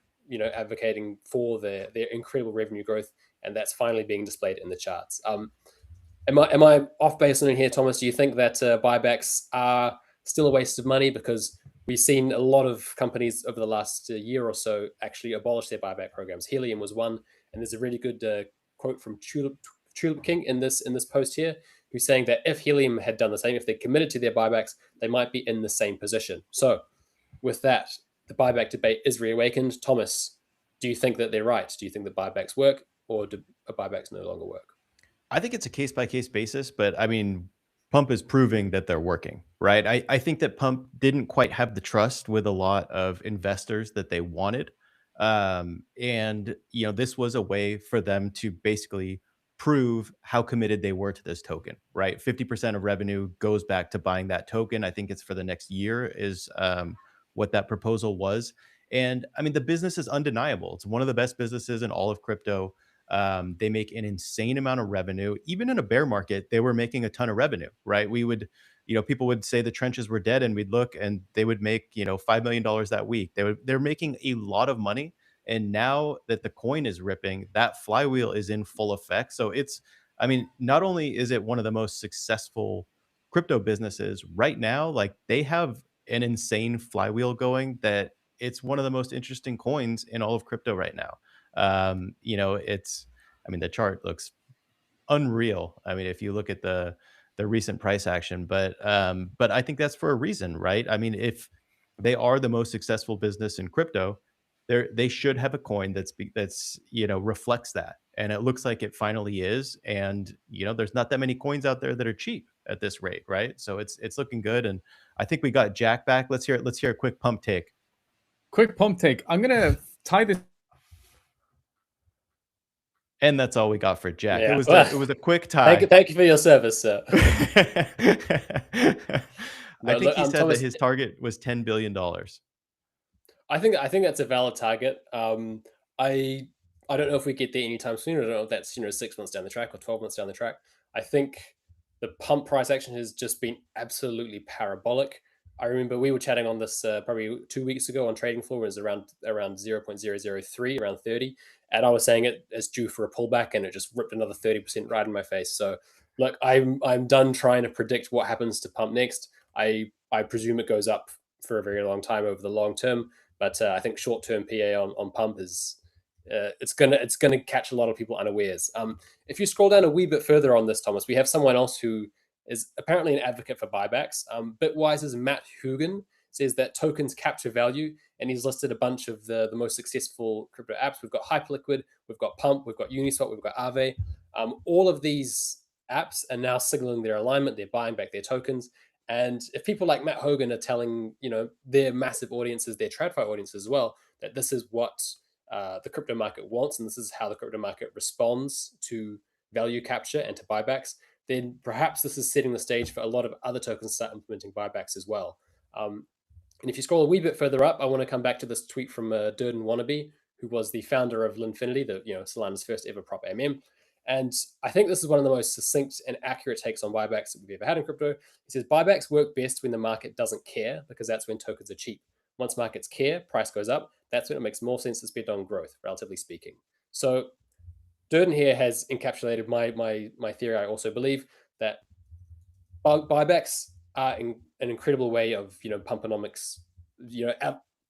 B: advocating for their incredible revenue growth, and that's finally being displayed in the charts. Am I off base on here, Thomas? Do you think that buybacks are still a waste of money? Because we've seen a lot of companies over the last year or so actually abolish their buyback programs. Helium was one, and there's a really good quote from Tulip King in this post here, who's saying that if Helium had done the same, if they committed to their buybacks, they might be in the same position. So with that, the buyback debate is reawakened. Thomas, do you think that they're right? Do you think that buybacks work, or do buybacks no longer work?
C: I think it's a case-by-case basis, but I mean, Pump is proving that they're working, right? I think that Pump didn't quite have the trust with a lot of investors that they wanted. And, this was a way for them to basically prove how committed they were to this token, right? 50% of revenue goes back to buying that token. I think it's for the next year is what that proposal was. And I mean, the business is undeniable. It's one of the best businesses in all of crypto. They make an insane amount of revenue. Even in a bear market, they were making a ton of revenue, right? We would, people would say the trenches were dead, and we'd look and they would make, $5 million that week. They're making a lot of money. And now that the coin is ripping, that flywheel is in full effect. So not only is it one of the most successful crypto businesses right now, like they have an insane flywheel going that it's one of the most interesting coins in all of crypto right now. The chart looks unreal. I mean, if you look at the recent price action, but I think that's for a reason, right? I mean, if they are the most successful business in crypto, they should have a coin that's reflects that. And it looks like it finally is. And, there's not that many coins out there that are cheap at this rate, right? So it's looking good. And I think we got Jack back. Let's hear a quick pump take.
A: Quick pump take. I'm going to tie this.
C: And that's all we got for Jack.
B: Yeah.
C: It was a quick tie.
B: Thank you for your service, sir.
C: I think he said Thomas, that his target was $10 billion.
B: I think that's a valid target. I don't know if we get there anytime soon. I don't know if that's 6 months down the track or 12 months down the track. I think the pump price action has just been absolutely parabolic. I remember we were chatting on this probably 2 weeks ago on Trading Floor. It was around 0.003, around 30. And I was saying it is due for a pullback, and it just ripped another 30% right in my face. So look, I'm done trying to predict what happens to Pump next. I I presume it goes up for a very long time over the long term. But I think short term PA on pump is it's gonna catch a lot of people unawares. If you scroll down a wee bit further on this, Thomas, we have someone else who is apparently an advocate for buybacks. Bitwise's Matt Hugan says that tokens capture value, and he's listed a bunch of the most successful crypto apps. We've got Hyperliquid, we've got Pump, we've got Uniswap, we've got Aave. All of these apps are now signaling their alignment. They're buying back their tokens. And if people like Matt Hogan are telling, their massive audiences, their TradFi audiences as well, that this is what the crypto market wants, and this is how the crypto market responds to value capture and to buybacks, then perhaps this is setting the stage for a lot of other tokens to start implementing buybacks as well. And if you scroll a wee bit further up, I want to come back to this tweet from Durden Wannabe, who was the founder of Linfinity, Solana's first ever prop MM. And I think this is one of the most succinct and accurate takes on buybacks that we've ever had in crypto. He says, buybacks work best when the market doesn't care, because that's when tokens are cheap. Once markets care, price goes up. That's when it makes more sense to spend on growth, relatively speaking. So Durden here has encapsulated my theory. I also believe that buybacks are an incredible way of pumponomics,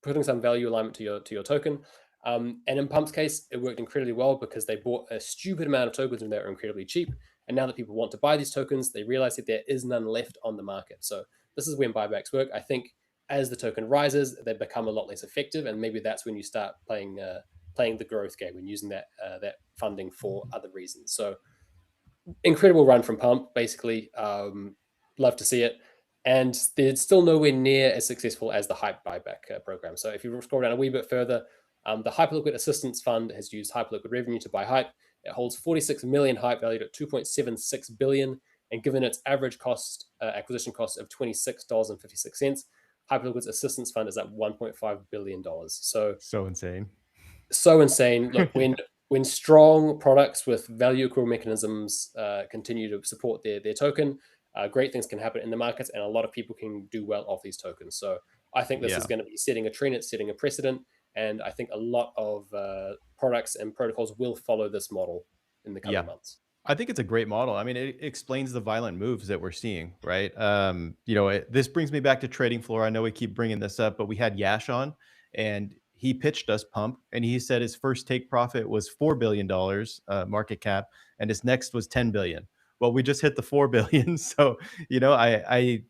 B: putting some value alignment to your token. And in Pump's case, it worked incredibly well because they bought a stupid amount of tokens when they were incredibly cheap. And now that people want to buy these tokens, they realize that there is none left on the market. So this is when buybacks work. I think as the token rises, they become a lot less effective, and maybe that's when you start playing the growth game and using that funding for other reasons. So incredible run from Pump, basically. Love to see it. And they're still nowhere near as successful as the Hype buyback program. So if you scroll down a wee bit further, the Hyperliquid Assistance Fund has used Hyperliquid revenue to buy Hype. It holds 46 million Hype, valued at 2.76 billion, and given its average acquisition cost of $26.56, Hyperliquid's Assistance Fund is at $1.5 billion. So
C: insane.
B: So insane. Look, when strong products with value accrual mechanisms continue to support their token, great things can happen in the markets, and a lot of people can do well off these tokens. So I think this is going to be setting a trend. It's setting a precedent. And I think a lot of products and protocols will follow this model in the coming months.
C: I think it's a great model. I mean, it explains the violent moves that we're seeing, right? This brings me back to trading floor. I know we keep bringing this up, but we had Yash on, and he pitched us Pump, and he said his first take profit was $4 billion market cap, and his next was 10 billion. Well, we just hit the 4 billion. So, I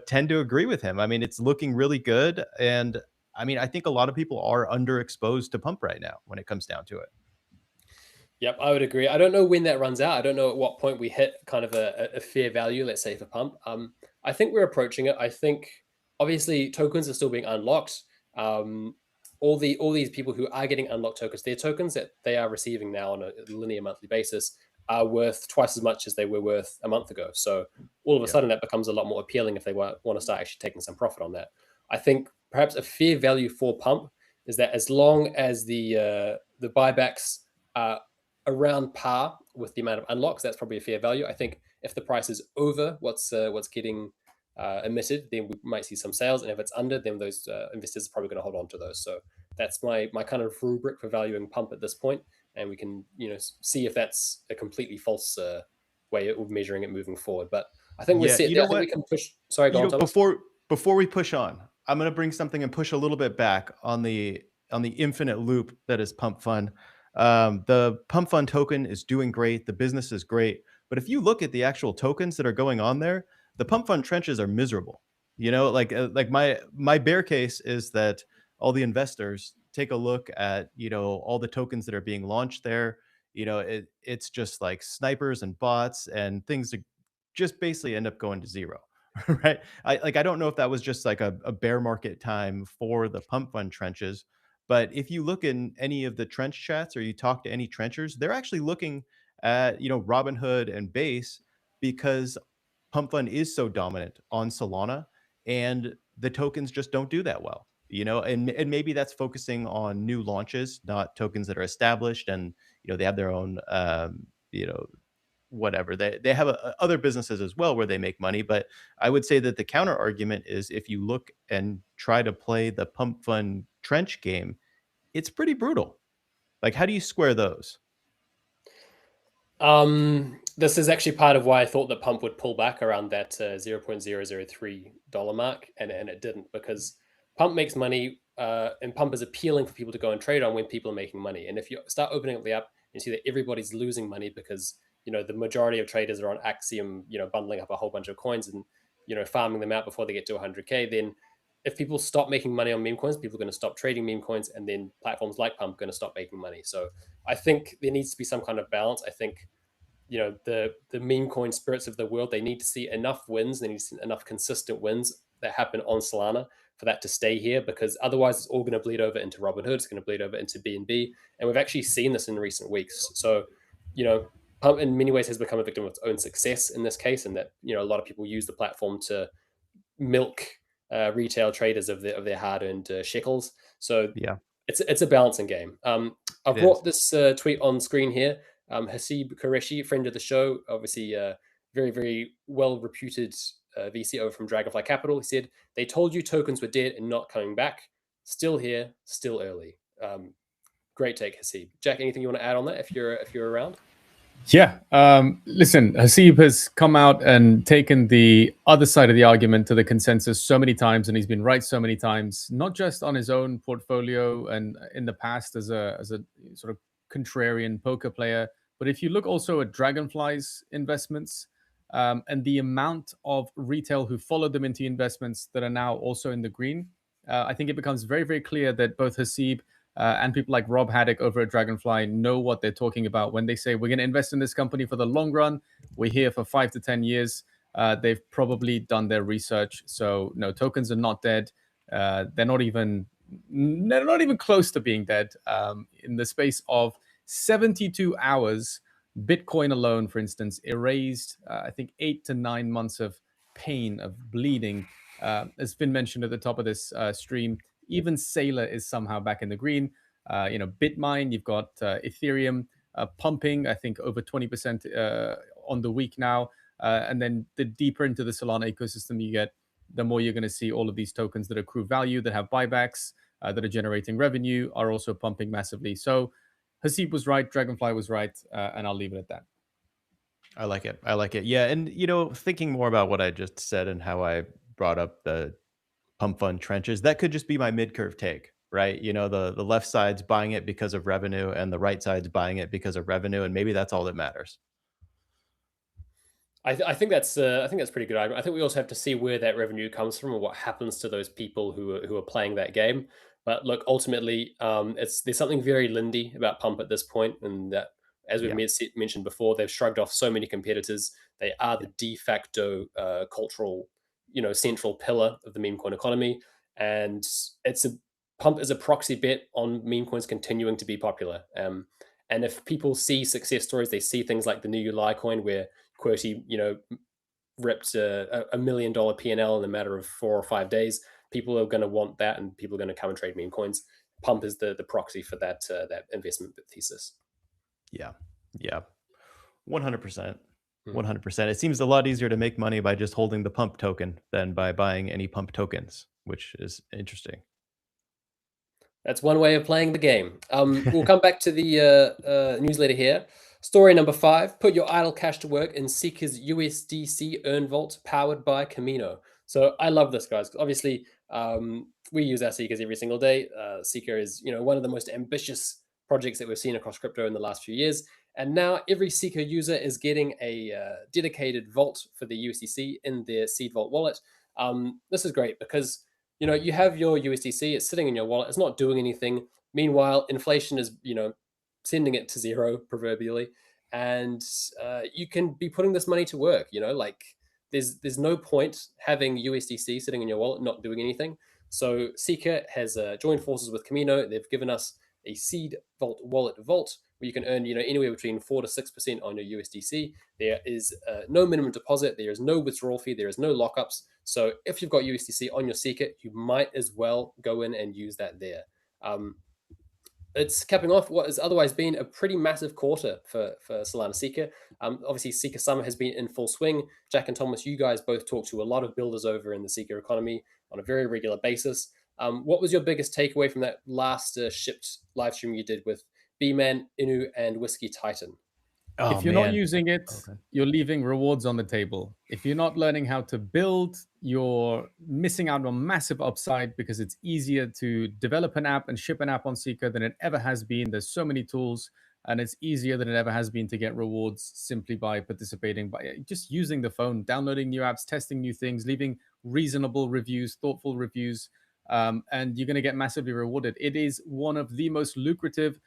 C: tend to agree with him. I mean, it's looking really good. And I mean, I think a lot of people are underexposed to Pump right now when it comes down to it.
B: Yep, I would agree. I don't know when that runs out. I don't know at what point we hit kind of a fair value, let's say, for Pump. I think we're approaching it. I think obviously tokens are still being unlocked. All these people who are getting unlocked tokens, their tokens that they are receiving now on a linear monthly basis are worth twice as much as they were worth a month ago. So all of a sudden that becomes a lot more appealing if they want to start actually taking some profit on that. I think perhaps a fair value for Pump is that as long as the buybacks are around par with the amount of unlocks, that's probably a fair value. I think if the price is over what's getting emitted, then we might see some sales, and if it's under, then those investors are probably going to hold on to those. So that's my kind of rubric for valuing Pump at this point, and we can see if that's a completely false way of measuring it moving forward. But I think we're set there. I think we can push. Sorry, go on, Thomas.
C: Before we push on, I'm going to bring something and push a little bit back on the infinite loop that is Pump Fund. The Pump Fund token is doing great. The business is great. But if you look at the actual tokens that are going on there, the Pump Fund trenches are miserable. Like my bear case is that all the investors take a look at, all the tokens that are being launched there. It's just like snipers and bots, and things that just basically end up going to zero. Right. I don't know if that was just like a bear market time for the Pump Fund trenches. But if you look in any of the trench chats or you talk to any trenchers, they're actually looking at, Robinhood and Base, because Pump Fund is so dominant on Solana, and the tokens just don't do that well, and maybe that's focusing on new launches, not tokens that are established, and, they have their own, whatever. They have other businesses as well where they make money. But I would say that the counter argument is, if you look and try to play the Pump Fund trench game, it's pretty brutal. Like, how do you square those?
B: This is actually part of why I thought that pump would pull back around that $0.003 mark, and it didn't, because pump makes money, and pump is appealing for people to go and trade on when people are making money. And if you start opening up the app and see that everybody's losing money because the majority of traders are on Axiom, bundling up a whole bunch of coins and farming them out before they get to 100K, then if people stop making money on meme coins, people are going to stop trading meme coins, and then platforms like pump are going to stop making money. So I think there needs to be some kind of balance. I think the meme coin spirits of the world, they need to see enough wins, they need to see enough consistent wins that happen on Solana for that to stay here, because otherwise it's all going to bleed over into Robinhood, it's going to bleed over into BNB, and we've actually seen this in recent weeks. So pump in many ways has become a victim of its own success in this case, and that a lot of people use the platform to milk retail traders of their hard-earned shekels. So
C: Yeah,
B: it's a balancing game. I've brought this tweet on screen here. Hasib Qureshi, friend of the show, obviously very, very well-reputed VC over from Dragonfly Capital. He said, "They told you tokens were dead and not coming back. Still here, still early." Great take, Hasib. Jack, anything you want to add on that if you're around?
A: Yeah. Listen, Hasib has come out and taken the other side of the argument to the consensus so many times, and he's been right so many times, not just on his own portfolio and in the past as a sort of contrarian poker player, but if you look also at Dragonfly's investments and the amount of retail who followed them into investments that are now also in the green, I think it becomes very, very clear that both Hasib and people like Rob Haddock over at Dragonfly know what they're talking about when they say we're going to invest in this company for the long run. We're here for 5 to 10 years. They've probably done their research. So no, tokens are not dead. They're not even close to being dead. In the space of 72 hours, Bitcoin alone, for instance, erased I think 8 to 9 months of pain, of bleeding. Has been mentioned at the top of this stream. Even Sailor is somehow back in the green. Bitmine, you've got Ethereum pumping, I think over 20% on the week now. And then the deeper into the Solana ecosystem you get, the more you're going to see all of these tokens that accrue value, that have buybacks, that are generating revenue, are also pumping massively. So Hasib was right, Dragonfly was right, and I'll leave it at that.
C: I like it. I like it. Yeah. And, thinking more about what I just said and how I brought up the pump fund trenches, that could just be my mid-curve take, right? The left side's buying it because of revenue and the right side's buying it because of revenue. And maybe that's all that matters.
B: I think that's pretty good argument. I think we also have to see where that revenue comes from and what happens to those people who are playing that game. But look, ultimately, there's something very Lindy about pump at this point, and that, as we've mentioned before, they've shrugged off so many competitors. They are the de facto cultural, central pillar of the meme coin economy, and pump is a proxy bet on meme coins continuing to be popular. And if people see success stories, they see things like the new Uli coin where QWERTY, ripped a $1 million P&L in a matter of 4 or 5 days. People are going to want that, and people are going to come and trade meme coins. Pump is the proxy for that investment thesis.
C: Yeah, 100%. 100%. It seems a lot easier to make money by just holding the pump token than by buying any pump tokens, which is interesting.
B: That's one way of playing the game. We'll come back to the newsletter here. Story number 5, put your idle cash to work in Seeker's USDC earn vault powered by Kamino. So I love this, guys. Obviously, we use our Seekers every single day. Seeker is, one of the most ambitious projects that we've seen across crypto in the last few years. And now every Seeker user is getting a dedicated vault for the USDC in their seed vault wallet. This is great because, you have your USDC, it's sitting in your wallet, it's not doing anything. Meanwhile, inflation is, sending it to zero proverbially, and you can be putting this money to work. There's no point having USDC sitting in your wallet not doing anything. So Seeker has joined forces with Kamino. They've given us a seed vault wallet vault where you can earn anywhere between 4 to 6% on your USDC. There is no minimum deposit, there is no withdrawal fee, there is no lockups. So if you've got USDC on your Seeker, you might as well go in and use that there. It's capping off what has otherwise been a pretty massive quarter for Solana Seeker. Obviously, Seeker Summer has been in full swing. Jack and Thomas, you guys both talk to a lot of builders over in the Seeker economy on a very regular basis. What was your biggest takeaway from that last shipped live stream you did with B-Man, Inu, and Whiskey Titan?
C: Oh,
A: if you're not
C: man.
A: using it,
C: Okay.
A: you're leaving rewards on the table. If you're not learning how to build, you're missing out on massive upside because it's easier to develop an app and ship an app on Seeker than it ever has been. There's so many tools, and it's easier than it ever has been to get rewards simply by participating, by just using the phone, downloading new apps, testing new things, leaving reasonable reviews, thoughtful reviews, and you're going to get massively rewarded. It is one of the most lucrative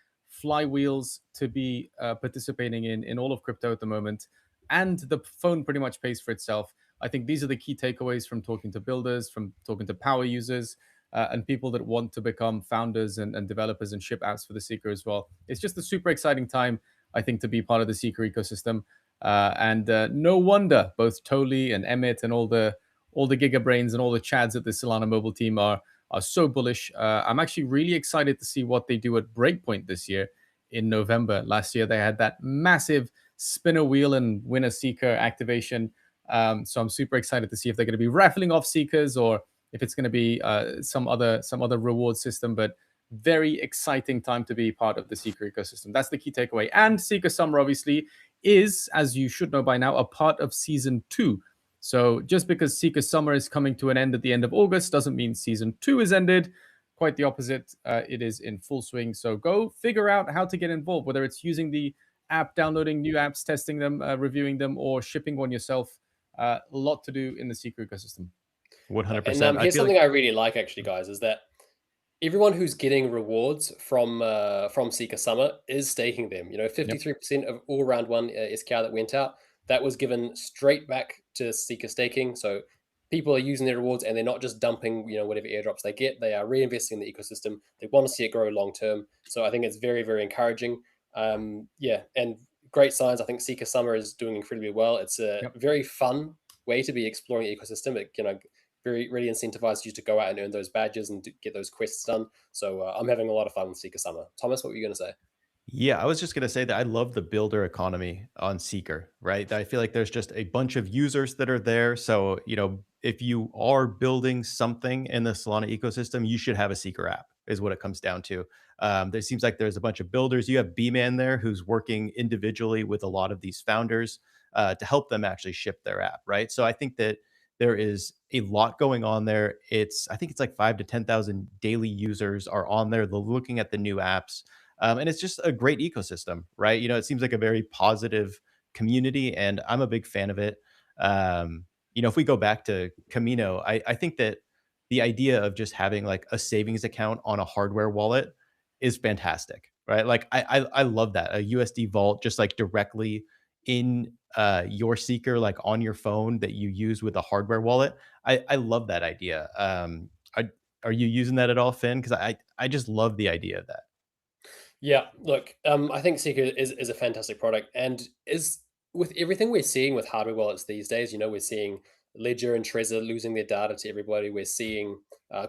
A: flywheels to be participating in all of crypto at the moment, and the phone pretty much pays for itself. I think these are the key takeaways from talking to builders, from talking to power users, and people that want to become founders and developers and ship apps for the Seeker as well. It's just a super exciting time, I think, to be part of the Seeker ecosystem. And no wonder both Toli and Emmett and all the Giga Brains and all the Chads at the Solana mobile team are so bullish. I'm actually really excited to see what they do at Breakpoint this year in November. Last year, they had that massive spin a wheel and win a Seeker activation. So I'm super excited to see if they're going to be raffling off Seekers or if it's going to be some other reward system. But very exciting time to be part of the Seeker ecosystem. That's the key takeaway. And Seeker Summer, obviously, is, as you should know by now, a part of Season 2. So just because Seeker Summer is coming to an end at the end of August doesn't mean Season 2 is ended. Quite the opposite. It is in full swing. So go figure out how to get involved, whether it's using the app, downloading new apps, testing them, reviewing them, or shipping one yourself. A lot to do in the Seeker ecosystem.
C: 100%.
B: And here's something I really like, actually, guys, is that everyone who's getting rewards from Seeker Summer is staking them. 53% of all round one SKR that went out, that was given straight back to Seeker staking. So people are using their rewards and they're not just dumping, whatever airdrops they get. They are reinvesting in the ecosystem. They want to see it grow long term. So I think it's very, very encouraging. And great signs. I think Seeker Summer is doing incredibly well. It's a very fun way to be exploring the ecosystem. It really incentivizes you to go out and earn those badges and get those quests done. So I'm having a lot of fun with Seeker Summer. Thomas, what were you going to say?
C: Yeah, I was just going to say that I love the builder economy on Seeker, right? I feel like there's just a bunch of users that are there. So, if you are building something in the Solana ecosystem, you should have a Seeker app, is what it comes down to. There seems like there's a bunch of builders. You have B-Man there who's working individually with a lot of these founders to help them actually ship their app, right? So I think that there is a lot going on there. I think it's like 5,000 to 10,000 daily users are on there. They're looking at the new apps. And it's just a great ecosystem, right? It seems like a very positive community, and I'm a big fan of it. If we go back to Kamino, I think that the idea of just having like a savings account on a hardware wallet is fantastic, right? Like I love that, a USD vault just like directly in your Seeker, like on your phone that you use with a hardware wallet. I love that idea. Are you using that at all, Finn? Because I just love the idea of that.
B: Yeah, look, I think Seeker is a fantastic product, and is with everything we're seeing with hardware wallets these days. We're seeing Ledger and Trezor losing their data to everybody. We're seeing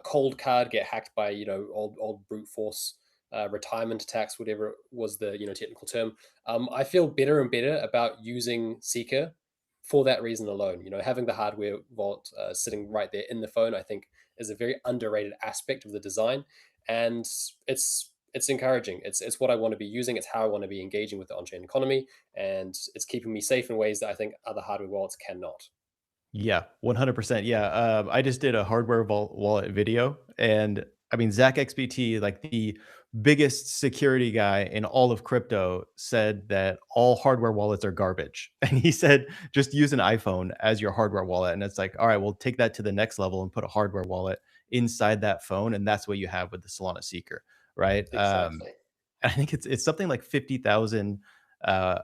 B: Cold Card get hacked by old brute force retirement attacks, whatever was the technical term. I feel better and better about using Seeker for that reason alone. Having the hardware vault sitting right there in the phone, I think, is a very underrated aspect of the design, and it's encouraging. It's what I want to be using. It's how I want to be engaging with the on-chain economy, and it's keeping me safe in ways that I think other hardware wallets cannot.
C: Yeah, 100%. Yeah, I just did a hardware wallet video, and I mean Zach XBT, like the biggest security guy in all of crypto, said that all hardware wallets are garbage, and he said just use an iPhone as your hardware wallet, and it's like, all right, we'll take that to the next level and put a hardware wallet inside that phone, and that's what you have with the Solana Seeker, right?
B: Exactly.
C: I think it's something like 50,000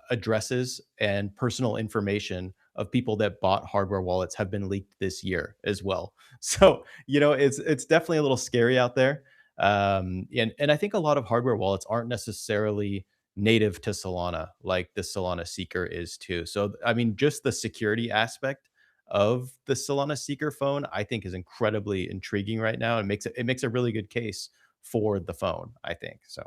C: addresses and personal information of people that bought hardware wallets have been leaked this year as well. So it's definitely a little scary out there. And I think a lot of hardware wallets aren't necessarily native to Solana like the Solana Seeker is too. So I mean, just the security aspect of the Solana Seeker phone, I think, is incredibly intriguing right now. It makes a really good case for the phone, I think. So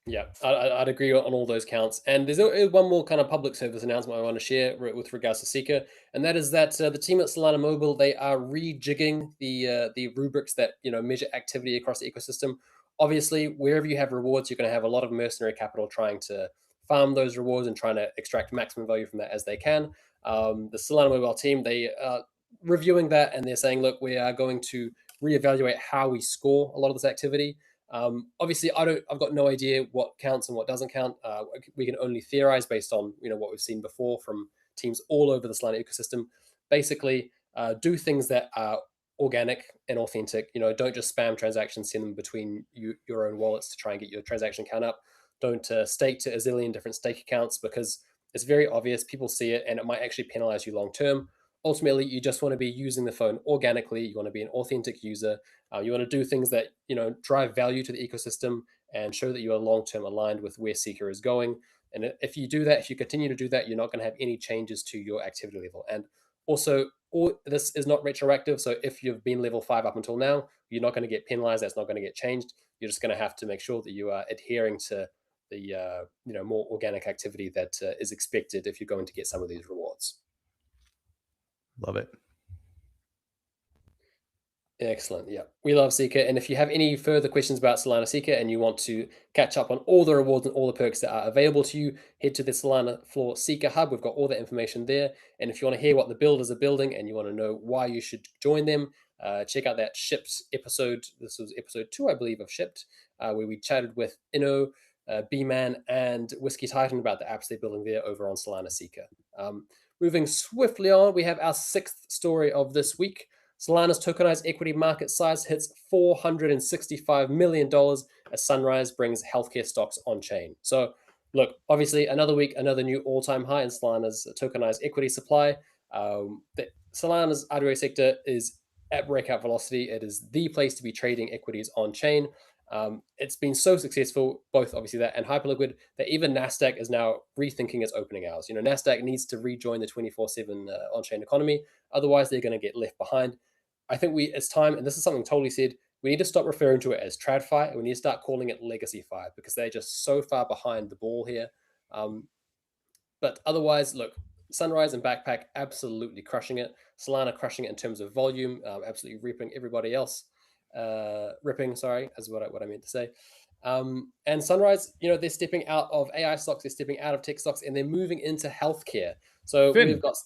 B: Yeah, I'd agree on all those counts. And there's one more kind of public service announcement I want to share with regards to Seeker, and that is that the team at Solana Mobile, they are rejigging the rubrics that measure activity across the ecosystem. Obviously, wherever you have rewards, you're going to have a lot of mercenary capital trying to farm those rewards and trying to extract maximum value from that as they can. The Solana mobile team, they are reviewing that, and they're saying, look, we are going to reevaluate how we score a lot of this activity. Obviously, I've got no idea what counts and what doesn't count. We can only theorize based on what we've seen before from teams all over the Solana ecosystem. Basically, do things that are organic and authentic. Don't just spam transactions, send them between your own wallets to try and get your transaction count up. Don't stake to a zillion different stake accounts, because it's very obvious. People see it, and it might actually penalize you long term. Ultimately, you just want to be using the phone organically. You want to be an authentic user. You want to do things that drive value to the ecosystem and show that you are long-term aligned with where Seeker is going. And if you do that, if you continue to do that, you're not going to have any changes to your activity level. And also, this is not retroactive. So if you've been level 5 up until now, you're not going to get penalized. That's not going to get changed. You're just going to have to make sure that you are adhering to the more organic activity that is expected if you're going to get some of these rewards.
C: Love it.
B: Excellent. Yeah, we love Seeker. And if you have any further questions about Solana Seeker and you want to catch up on all the rewards and all the perks that are available to you, head to the Solana Floor Seeker Hub. We've got all that information there. And if you want to hear what the builders are building and you want to know why you should join them, check out that Shipped episode. This was episode 2, I believe, of Shipped, where we chatted with Inno, B-Man, and Whiskey Titan about the apps they're building there over on Solana Seeker. Moving swiftly on, we have our 6th story of this week. Solana's tokenized equity market size hits $465 million as Sunrise brings healthcare stocks on chain. So, look, obviously, another week, another new all-time high in Solana's tokenized equity supply. Solana's RWA sector is at breakout velocity. It is the place to be trading equities on chain. It's been so successful, both obviously that and Hyperliquid, that even NASDAQ is now rethinking its opening hours. NASDAQ needs to rejoin the 24/7 on-chain economy. Otherwise, they're going to get left behind. I think it's time, and this is something totally said, we need to stop referring to it as TradFi, and we need to start calling it LegacyFi, because they're just so far behind the ball here. But otherwise, look, Sunrise and Backpack absolutely crushing it. Solana crushing it in terms of volume, absolutely ripping everybody else. Ripping, sorry, is what I meant to say. And Sunrise, they're stepping out of AI stocks, they're stepping out of tech stocks, and they're moving into healthcare. So
A: Finn,
B: we've got...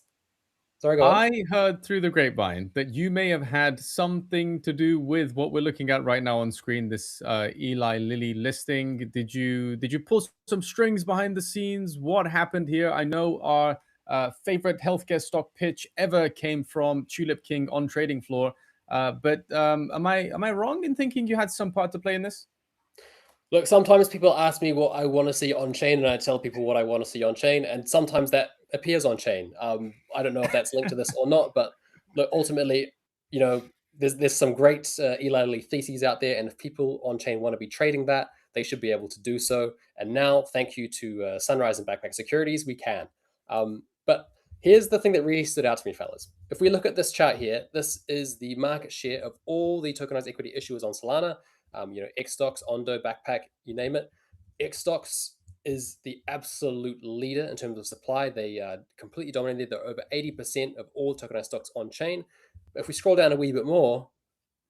B: Sorry, go on.
A: I heard through the grapevine that you may have had something to do with what we're looking at right now on screen, this Eli Lilly listing. Did you pull some strings behind the scenes? What happened here? I know our favorite healthcare stock pitch ever came from Tulip King on Trading Floor. But am I wrong in thinking you had some part to play in this?
B: Look, sometimes people ask me what I want to see on chain, and I tell people what I want to see on chain, and sometimes that appears on chain. I don't know if that's linked to this or not, but look, ultimately, there's some great Eli Lilly theses out there, and if people on chain want to be trading that, they should be able to do so. And now, thank you to Sunrise and Backpack Securities, we can. But here's the thing that really stood out to me, fellas. If we look at this chart here, this is the market share of all the tokenized equity issuers on Solana. Xstocks, Ondo, Backpack, you name it. Xstocks is the absolute leader in terms of supply. They completely dominated. They're over 80% of all tokenized stocks on chain. But if we scroll down a wee bit more,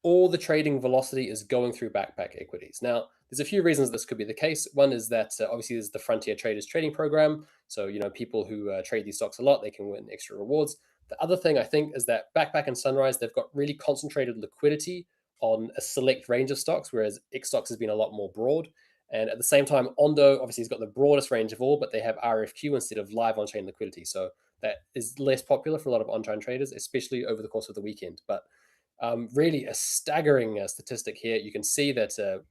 B: all the trading velocity is going through Backpack equities. Now, there's a few reasons this could be the case. One is that obviously there's the Frontier Traders trading program. So, people who trade these stocks a lot, they can win extra rewards. The other thing I think is that Backpack and Sunrise, they've got really concentrated liquidity on a select range of stocks, whereas Xstocks has been a lot more broad. And at the same time, Ondo obviously has got the broadest range of all, but they have RFQ instead of live on-chain liquidity. So that is less popular for a lot of on-chain traders, especially over the course of the weekend. But really a staggering statistic here. You can see that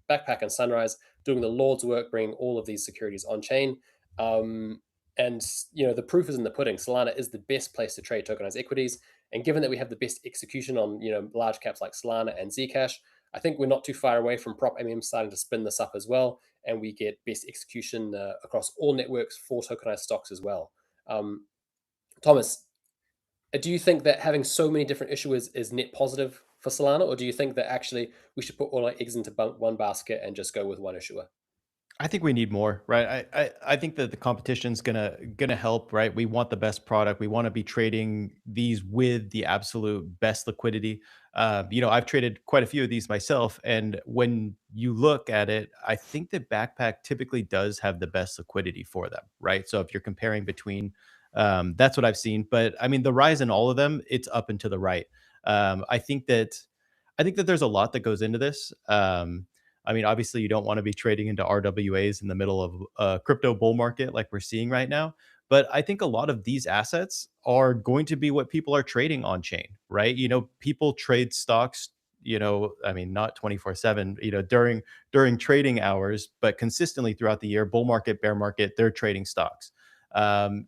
B: Backpack and Sunrise doing the Lord's work, bringing all of these securities on-chain. And, the proof is in the pudding. Solana is the best place to trade tokenized equities. And given that we have the best execution on, large caps like Solana and Zcash, I think we're not too far away from Prop MM starting to spin this up as well. And we get best execution across all networks for tokenized stocks as well. Thomas, do you think that having so many different issuers is net positive for Solana? Or do you think that actually we should put all our eggs into one basket and just go with one issuer?
C: I think we need more, right? I think that the competition's gonna help, right? We want the best product. We want to be trading these with the absolute best liquidity. I've traded quite a few of these myself, and when you look at it, I think that Backpack typically does have the best liquidity for them, right? So if you're comparing between, that's what I've seen. But I mean, the rise in all of them, it's up and to the right. I think that there's a lot that goes into this. I mean, obviously, you don't want to be trading into RWAs in the middle of a crypto bull market like we're seeing right now. But I think a lot of these assets are going to be what people are trading on chain, right? You know, people trade stocks, you know, I mean, not 24/7, you know, during trading hours, but consistently throughout the year, bull market, bear market, they're trading stocks.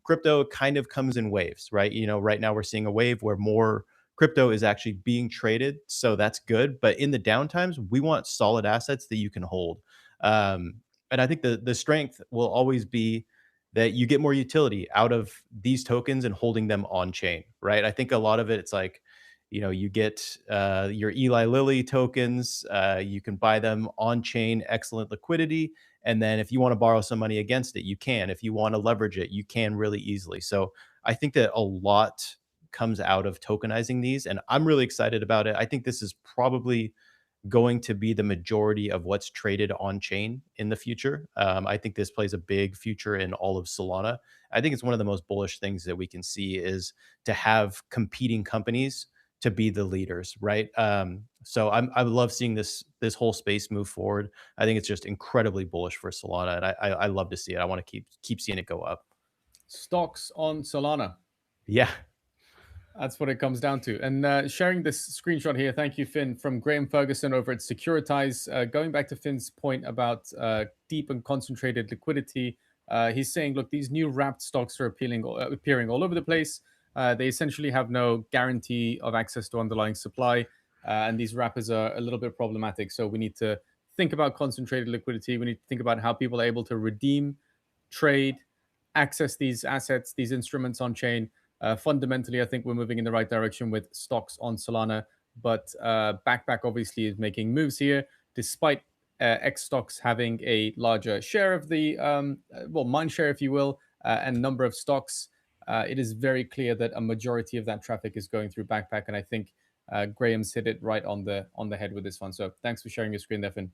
C: Crypto kind of comes in waves, right? You know, right now we're seeing a wave where more crypto is actually being traded, so that's good. But in the downtimes, we want solid assets that you can hold. Um, and I think the strength will always be that you get more utility out of these tokens and holding them on chain, right? I think a lot of it, it's like, you know, you get your Eli Lilly tokens, you can buy them on chain, excellent liquidity. And then if you want to borrow some money against it, you can. If you want to leverage it, you can really easily. So I think that a lot comes out of tokenizing these, and I'm really excited about it. I think this is probably going to be the majority of what's traded on chain in the future. I think this plays a big future in all of Solana. I think it's one of the most bullish things that we can see is to have competing companies to be the leaders, right? I love seeing this whole space move forward. I think it's just incredibly bullish for Solana, and I love to see it. I want to keep seeing it go up.
A: Stocks on Solana.
C: Yeah.
A: That's what it comes down to. And sharing this screenshot here, thank you, Finn, from Graham Ferguson over at Securitize. Going back to Finn's point about deep and concentrated liquidity, he's saying, look, these new wrapped stocks are appearing all over the place. They essentially have no guarantee of access to underlying supply, and these wrappers are a little bit problematic. So we need to think about concentrated liquidity. We need to think about how people are able to redeem, trade, access these assets, these instruments on chain. Fundamentally, I think we're moving in the right direction with stocks on Solana, but Backpack obviously is making moves here, despite X stocks having a larger share of the, mind share, if you will, and number of stocks. It is very clear that a majority of that traffic is going through Backpack, and I think Graham's hit it right on the head with this one. So thanks for sharing your screen there, Finn.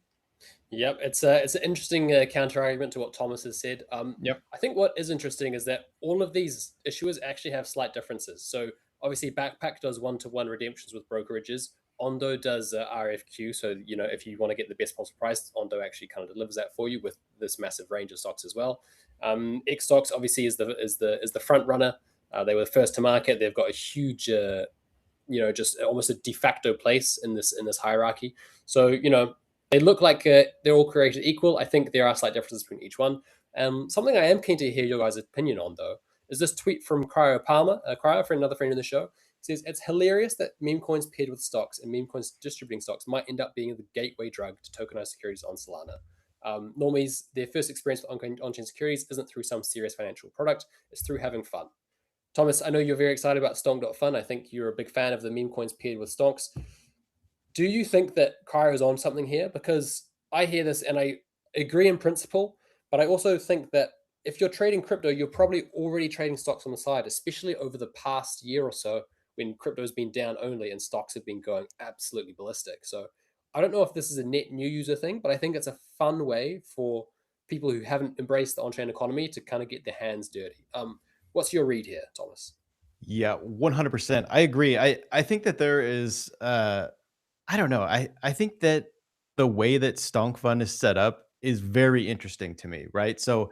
B: Yep, it's an interesting counter argument to what Thomas has said.
A: Yep.
B: I think what is interesting is that all of these issuers actually have slight differences. So obviously, Backpack does one-to-one redemptions with brokerages. Ondo does RFQ. So you know, if you want to get the best possible price, Ondo actually kind of delivers that for you with this massive range of stocks as well. X stocks obviously is the front runner. They were the first to market. They've got a huge, just almost a de facto place in this hierarchy. So you know. They look like they're all created equal. I think there are slight differences between each one. Something I am keen to hear your guys' opinion on, though, is this tweet from Cryo Palmer. Cryo, for another friend of the show, says, it's hilarious that meme coins paired with stocks and meme coins distributing stocks might end up being the gateway drug to tokenized securities on Solana. Normies, their first experience with on-chain securities isn't through some serious financial product. It's through having fun. Thomas, I know you're very excited about Stonk.fun. I think you're a big fan of the meme coins paired with stocks. Do you think that Cryo is on something here? Because I hear this and I agree in principle, but I also think that if you're trading crypto, you're probably already trading stocks on the side, especially over the past year or so when crypto has been down only and stocks have been going absolutely ballistic. So I don't know if this is a net new user thing, but I think it's a fun way for people who haven't embraced the on-chain economy to kind of get their hands dirty. What's your read here, Thomas?
C: Yeah, 100%. I agree. I think that there is I don't know. I think that the way that Stonk Fund is set up is very interesting to me, right? So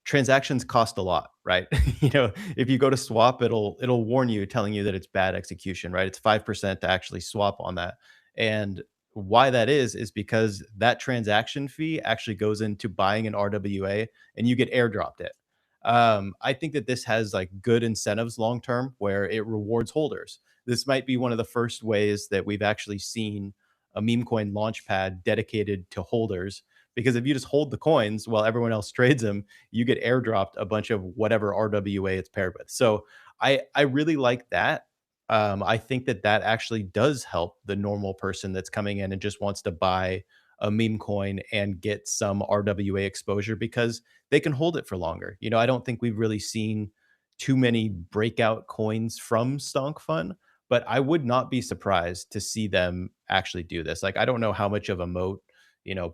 C: transactions cost a lot, right? You know, if you go to swap, it'll warn you, telling you that it's bad execution, right? It's 5% to actually swap on that. And why that is because that transaction fee actually goes into buying an RWA and you get airdropped it. I think that this has like good incentives long term where it rewards holders. This might be one of the first ways that we've actually seen a meme coin launchpad dedicated to holders. Because if you just hold the coins while everyone else trades them, you get airdropped a bunch of whatever RWA it's paired with. So I really like that. I think that actually does help the normal person that's coming in and just wants to buy a meme coin and get some RWA exposure because they can hold it for longer. You know, I don't think we've really seen too many breakout coins from Stonk Fund, but I would not be surprised to see them actually do this. Like, I don't know how much of a moat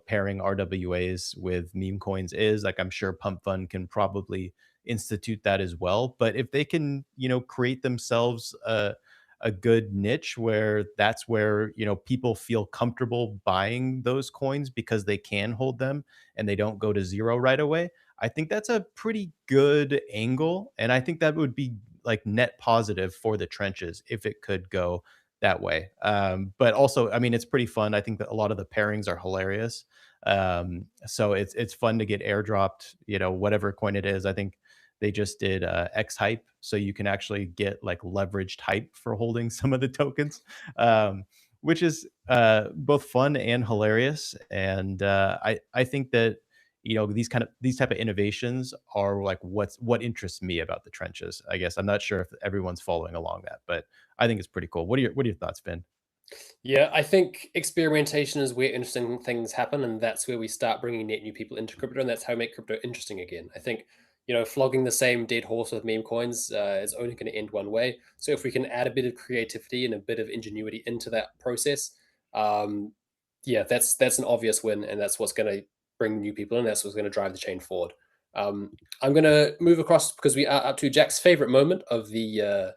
C: pairing RWAs with meme coins is. Like, I'm sure Pump Fund can probably institute that as well. But if they can, create themselves a good niche where that's where, people feel comfortable buying those coins because they can hold them and they don't go to zero right away, I think that's a pretty good angle. And I think that would be like net positive for the trenches if it could go that way. But also, I mean, it's pretty fun. I think that a lot of the pairings are hilarious. So it's fun to get airdropped, whatever coin it is. I think they just did X hype, so you can actually get like leveraged hype for holding some of the tokens, which is both fun and hilarious. And I think that these type of innovations are like what interests me about the trenches. I guess I'm not sure if everyone's following along that, but I think it's pretty cool. What are your thoughts, Finn?
B: Yeah, I think experimentation is where interesting things happen, and that's where we start bringing net new people into crypto, and that's how we make crypto interesting again. I think, flogging the same dead horse with meme coins is only going to end one way. So if we can add a bit of creativity and a bit of ingenuity into that process, yeah, that's an obvious win, and that's what's going to bring new people in. That's what's going to drive the chain forward. I'm going to move across because we are up to Jack's favorite moment of the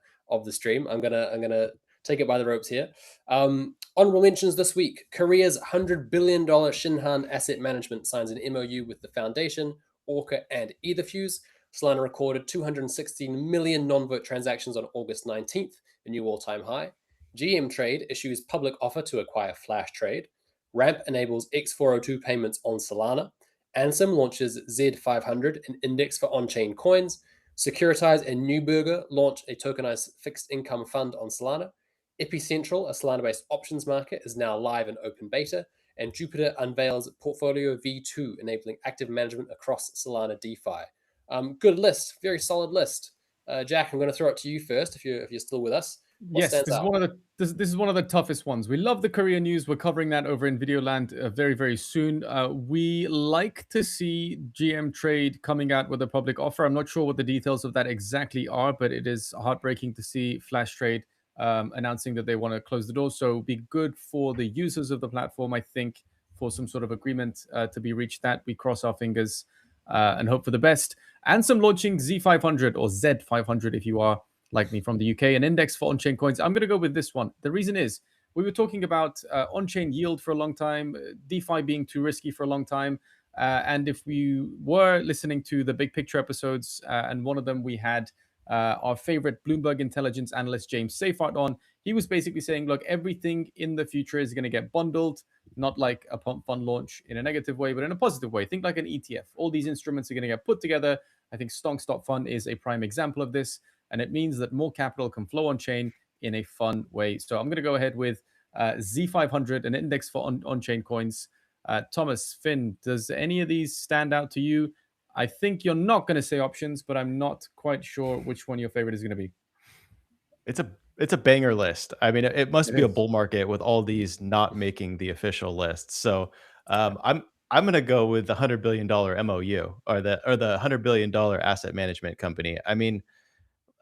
B: stream. I'm gonna take it by the ropes here. Honorable mentions this week: Korea's $100 billion Shinhan Asset Management signs an MOU with the Foundation, Orca, and Etherfuse. Solana recorded 216 million non-vote transactions on August 19th, a new all-time high. GM Trade issues public offer to acquire Flash Trade. Ramp enables X402 payments on Solana. Ansem launches Z500, an index for on-chain coins. Securitize and Neuberger launch a tokenized fixed income fund on Solana. Epicentral, a Solana-based options market, is now live in open beta. And Jupiter unveils Portfolio V2, enabling active management across Solana DeFi. Good list, very solid list. Jack, I'm going to throw it to you first if you're still with us.
A: Yes, this is one of the toughest ones. We love the Korea news. We're covering that over in Videoland very, very soon. We like to see GM Trade coming out with a public offer. I'm not sure what the details of that exactly are, but it is heartbreaking to see Flash Trade announcing that they want to close the door. So be good for the users of the platform, I think, for some sort of agreement to be reached. That we cross our fingers and hope for the best. Ansem launching Z500 or Z500 if you are like me from the UK, an index for on-chain coins. I'm going to go with this one. The reason is we were talking about on-chain yield for a long time, DeFi being too risky for a long time. And if we were listening to the big picture episodes, and one of them we had our favorite Bloomberg intelligence analyst, James Seyfarth, on, he was basically saying, look, everything in the future is going to get bundled, not like a pump fund launch in a negative way, but in a positive way. Think like an ETF. All these instruments are going to get put together. I think Stonk Stop Fund is a prime example of this. And it means that more capital can flow on chain in a fun way. So I'm going to go ahead with Z500, an index for on-chain coins. Thomas, Finn, does any of these stand out to you? I think you're not going to say options, but I'm not quite sure which one your favorite is going to be.
C: It's a banger list. I mean, it must be a bull market with all these not making the official list. So I'm going to go with the $100 billion MOU or the $100 billion asset management company. I mean,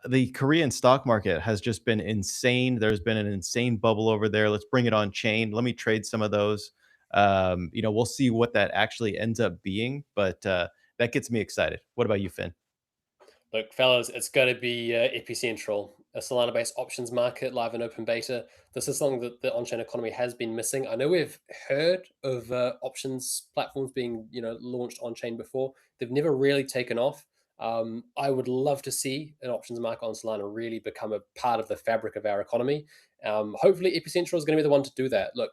C: the Korean stock market has just been insane. There's been an insane bubble over there. Let's bring it on chain. Let me trade some of those. We'll see what that actually ends up being, but that gets me excited. What about you, Finn?
B: Look, fellas, it's got to be Epicentral, a Solana-based options market live in open beta. This is something that the on-chain economy has been missing. I know we've heard of options platforms being, launched on-chain before. They've never really taken off. I would love to see an options market on Solana really become a part of the fabric of our economy. Hopefully, Epicentral is going to be the one to do that. Look,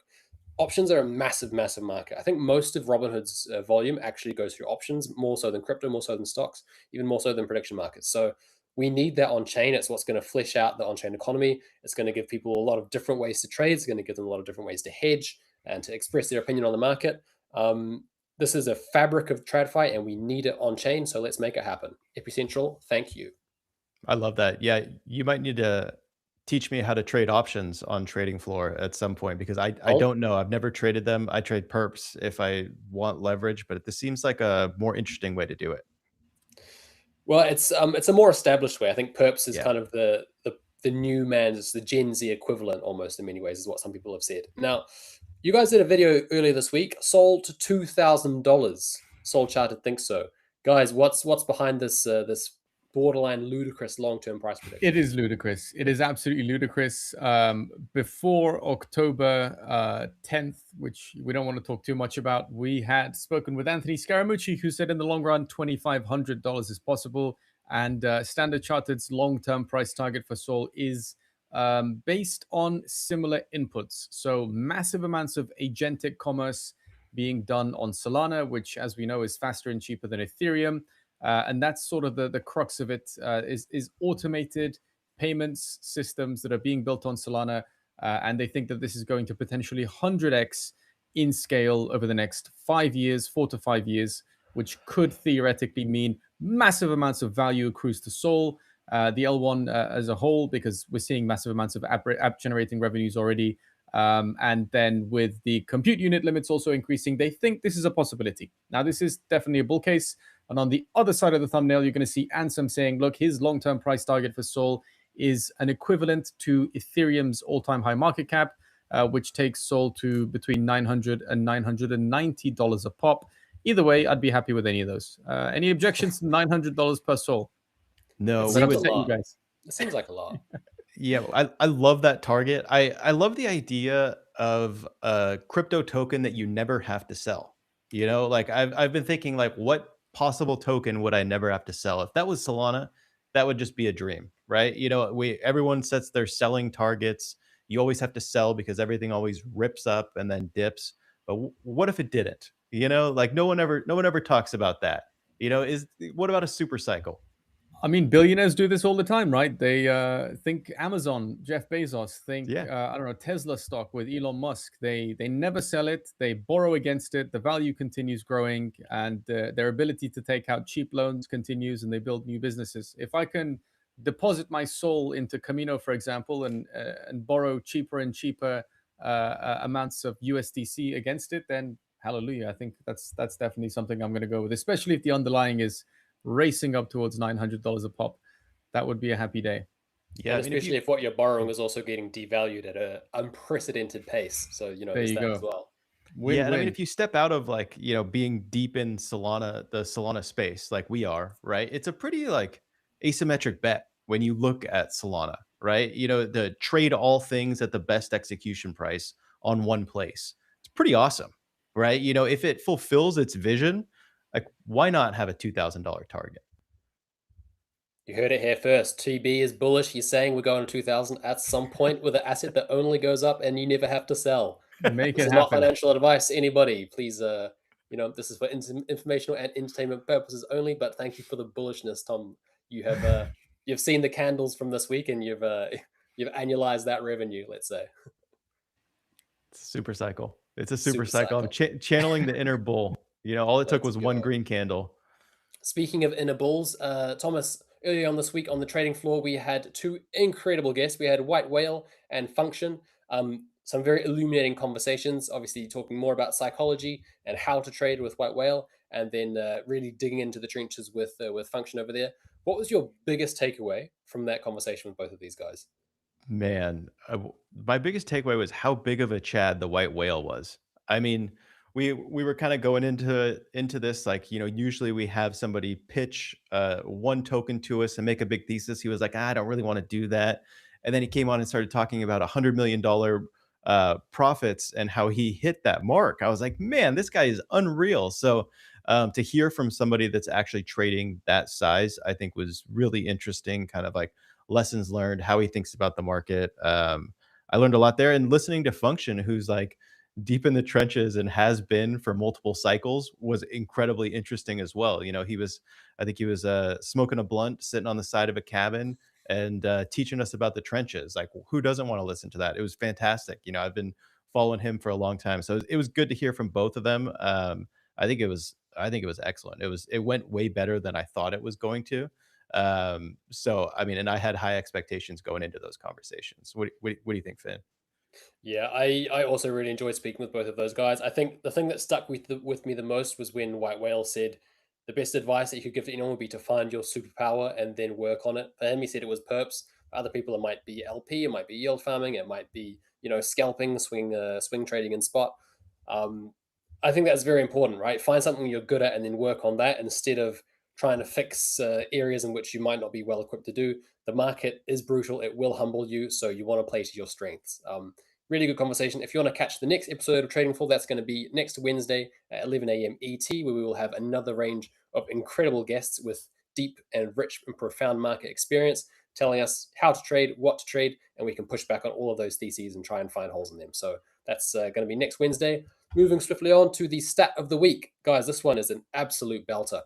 B: options are a massive, massive market. I think most of Robinhood's volume actually goes through options, more so than crypto, more so than stocks, even more so than prediction markets. So we need that on-chain. It's what's going to flesh out the on-chain economy. It's going to give people a lot of different ways to trade. It's going to give them a lot of different ways to hedge and to express their opinion on the market. This is a fabric of TradFi, and we need it on-chain. So let's make it happen. Epicentral, thank you.
C: I love that. Yeah, you might need to teach me how to trade options on trading floor at some point, because I don't know. I've never traded them. I trade perps if I want leverage, but this seems like a more interesting way to do it.
B: Well, it's a more established way. I think perps is kind of the new man's, the Gen Z equivalent almost in many ways, is what some people have said. Now, You guys did a video earlier this week. Sol to $2,000. Sol Chartered thinks so. Guys, what's behind this this borderline ludicrous long-term price prediction?
A: It is ludicrous. It is absolutely ludicrous. Before October 10th, which we don't want to talk too much about, we had spoken with Anthony Scaramucci, who said in the long run, $2,500 is possible. And Standard Chartered's long-term price target for Sol is based on similar inputs. So massive amounts of agentic commerce being done on Solana, which, as we know, is faster and cheaper than Ethereum. And that's sort of the crux of it, is automated payments systems that are being built on Solana. And they think that this is going to potentially 100x in scale over the next 5 years, 4 to 5 years, which could theoretically mean massive amounts of value accrues to Sol, the L1 as a whole, because we're seeing massive amounts of app generating revenues already. And then with the compute unit limits also increasing, they think this is a possibility. Now, this is definitely a bull case. And on the other side of the thumbnail, you're going to see Ansem saying, look, his long-term price target for Sol is an equivalent to Ethereum's all-time high market cap, which takes Sol to between $900 and $990 a pop. Either way, I'd be happy with any of those. Any objections to $900 per Sol?
C: No,
B: It
C: we
B: seems
C: would.
B: a lot.
A: You guys.
B: It seems like a lot.
C: Yeah, I love that target. I love the idea of a crypto token that you never have to sell. You know, like I've been thinking, like, what possible token would I never have to sell? If that was Solana, that would just be a dream, right? You know, everyone sets their selling targets. You always have to sell because everything always rips up and then dips. But what if it didn't? You know, like no one ever talks about that. You know, what about a super cycle?
A: I mean, billionaires do this all the time, right? They think Amazon, Jeff Bezos, think,
C: Yeah.
A: I don't know, Tesla stock with Elon Musk. They never sell it. They borrow against it. The value continues growing, and their ability to take out cheap loans continues, and they build new businesses. If I can deposit my soul into Kamino, for example, and borrow cheaper and cheaper amounts of USDC against it, then hallelujah. I think that's definitely something I'm going to go with, especially if the underlying is racing up towards $900 a pop. That would be a happy day.
C: Yeah,
B: And especially if what you're borrowing is also getting devalued at an unprecedented pace. So, you know,
A: There
B: there's
A: you
B: that
A: go.
B: as well.
A: Win,
C: yeah, and I mean,
A: win.
C: if you step out of, like, you know, being deep in the Solana space, like we are, right? It's a pretty like asymmetric bet when you look at Solana, right? You know, the trade all things at the best execution price on one place. It's pretty awesome, right? You know, if it fulfills its vision, like why not have a $2,000 target?
B: You heard it here first. TB is bullish. He's saying we're going to 2000 at some point with an asset that only goes up and you never have to sell.
A: Make
B: This
A: it
B: is not
A: happen.
B: financial advice. Anybody, please, you know, this is for informational and entertainment purposes only. But thank you for the bullishness, Tom. You have you've seen the candles from this week, and you've annualized that revenue. Let's say
C: It's a super cycle. It's a super
B: super
C: cycle. I'm
B: cycle.
C: channeling the inner bull. You know, all it took
B: Let's
C: was one
B: go.
C: green candle.
B: Speaking of inner bulls, Thomas, earlier on this week on the trading floor, we had two incredible guests. We had White Whale and Function. Some very illuminating conversations, obviously talking more about psychology and how to trade with White Whale, and then really digging into the trenches with Function over there. What was your biggest takeaway from that conversation with both of these guys?
C: Man, my biggest takeaway was how big of a Chad the white whale was. I mean, we were kind of going into this like, you know, usually we have somebody pitch one token to us and make a big thesis. He was like, I don't really want to do that. And then he came on and started talking about $100 million profits and how he hit that mark. I was like, man, this guy is unreal. So to hear from somebody that's actually trading that size, I think was really interesting, kind of like lessons learned, how he thinks about the market. I learned a lot there, and listening to Function, who's like deep in the trenches and has been for multiple cycles, was incredibly interesting as well. You know, I think he was smoking a blunt, sitting on the side of a cabin and teaching us about the trenches. Like, who doesn't want to listen to that? It was fantastic. You know, I've been following him for a long time, so it was good to hear from both of them. I think it was excellent. It went way better than I thought it was going to. So I mean, and I had high expectations going into those conversations. What do you think, Finn?
B: Yeah, I also really enjoyed speaking with both of those guys. I think the thing that stuck with me the most was when White Whale said the best advice that you could give to anyone would be to find your superpower and then work on it. For him, he said it was perps. For other people, it might be LP, it might be yield farming, it might be scalping, swing trading in spot. I think that's very important, right? Find something you're good at and then work on that instead of trying to fix areas in which you might not be well equipped to do. The market is brutal. It will humble you. So you want to play to your strengths. Really good conversation. If you want to catch the next episode of Trading Floor, that's going to be next Wednesday at 11 a.m. ET, where we will have another range of incredible guests with deep and rich and profound market experience, telling us how to trade, what to trade, and we can push back on all of those theses and try and find holes in them. So that's going to be next Wednesday. Moving swiftly on to the stat of the week. Guys, this one is an absolute belter.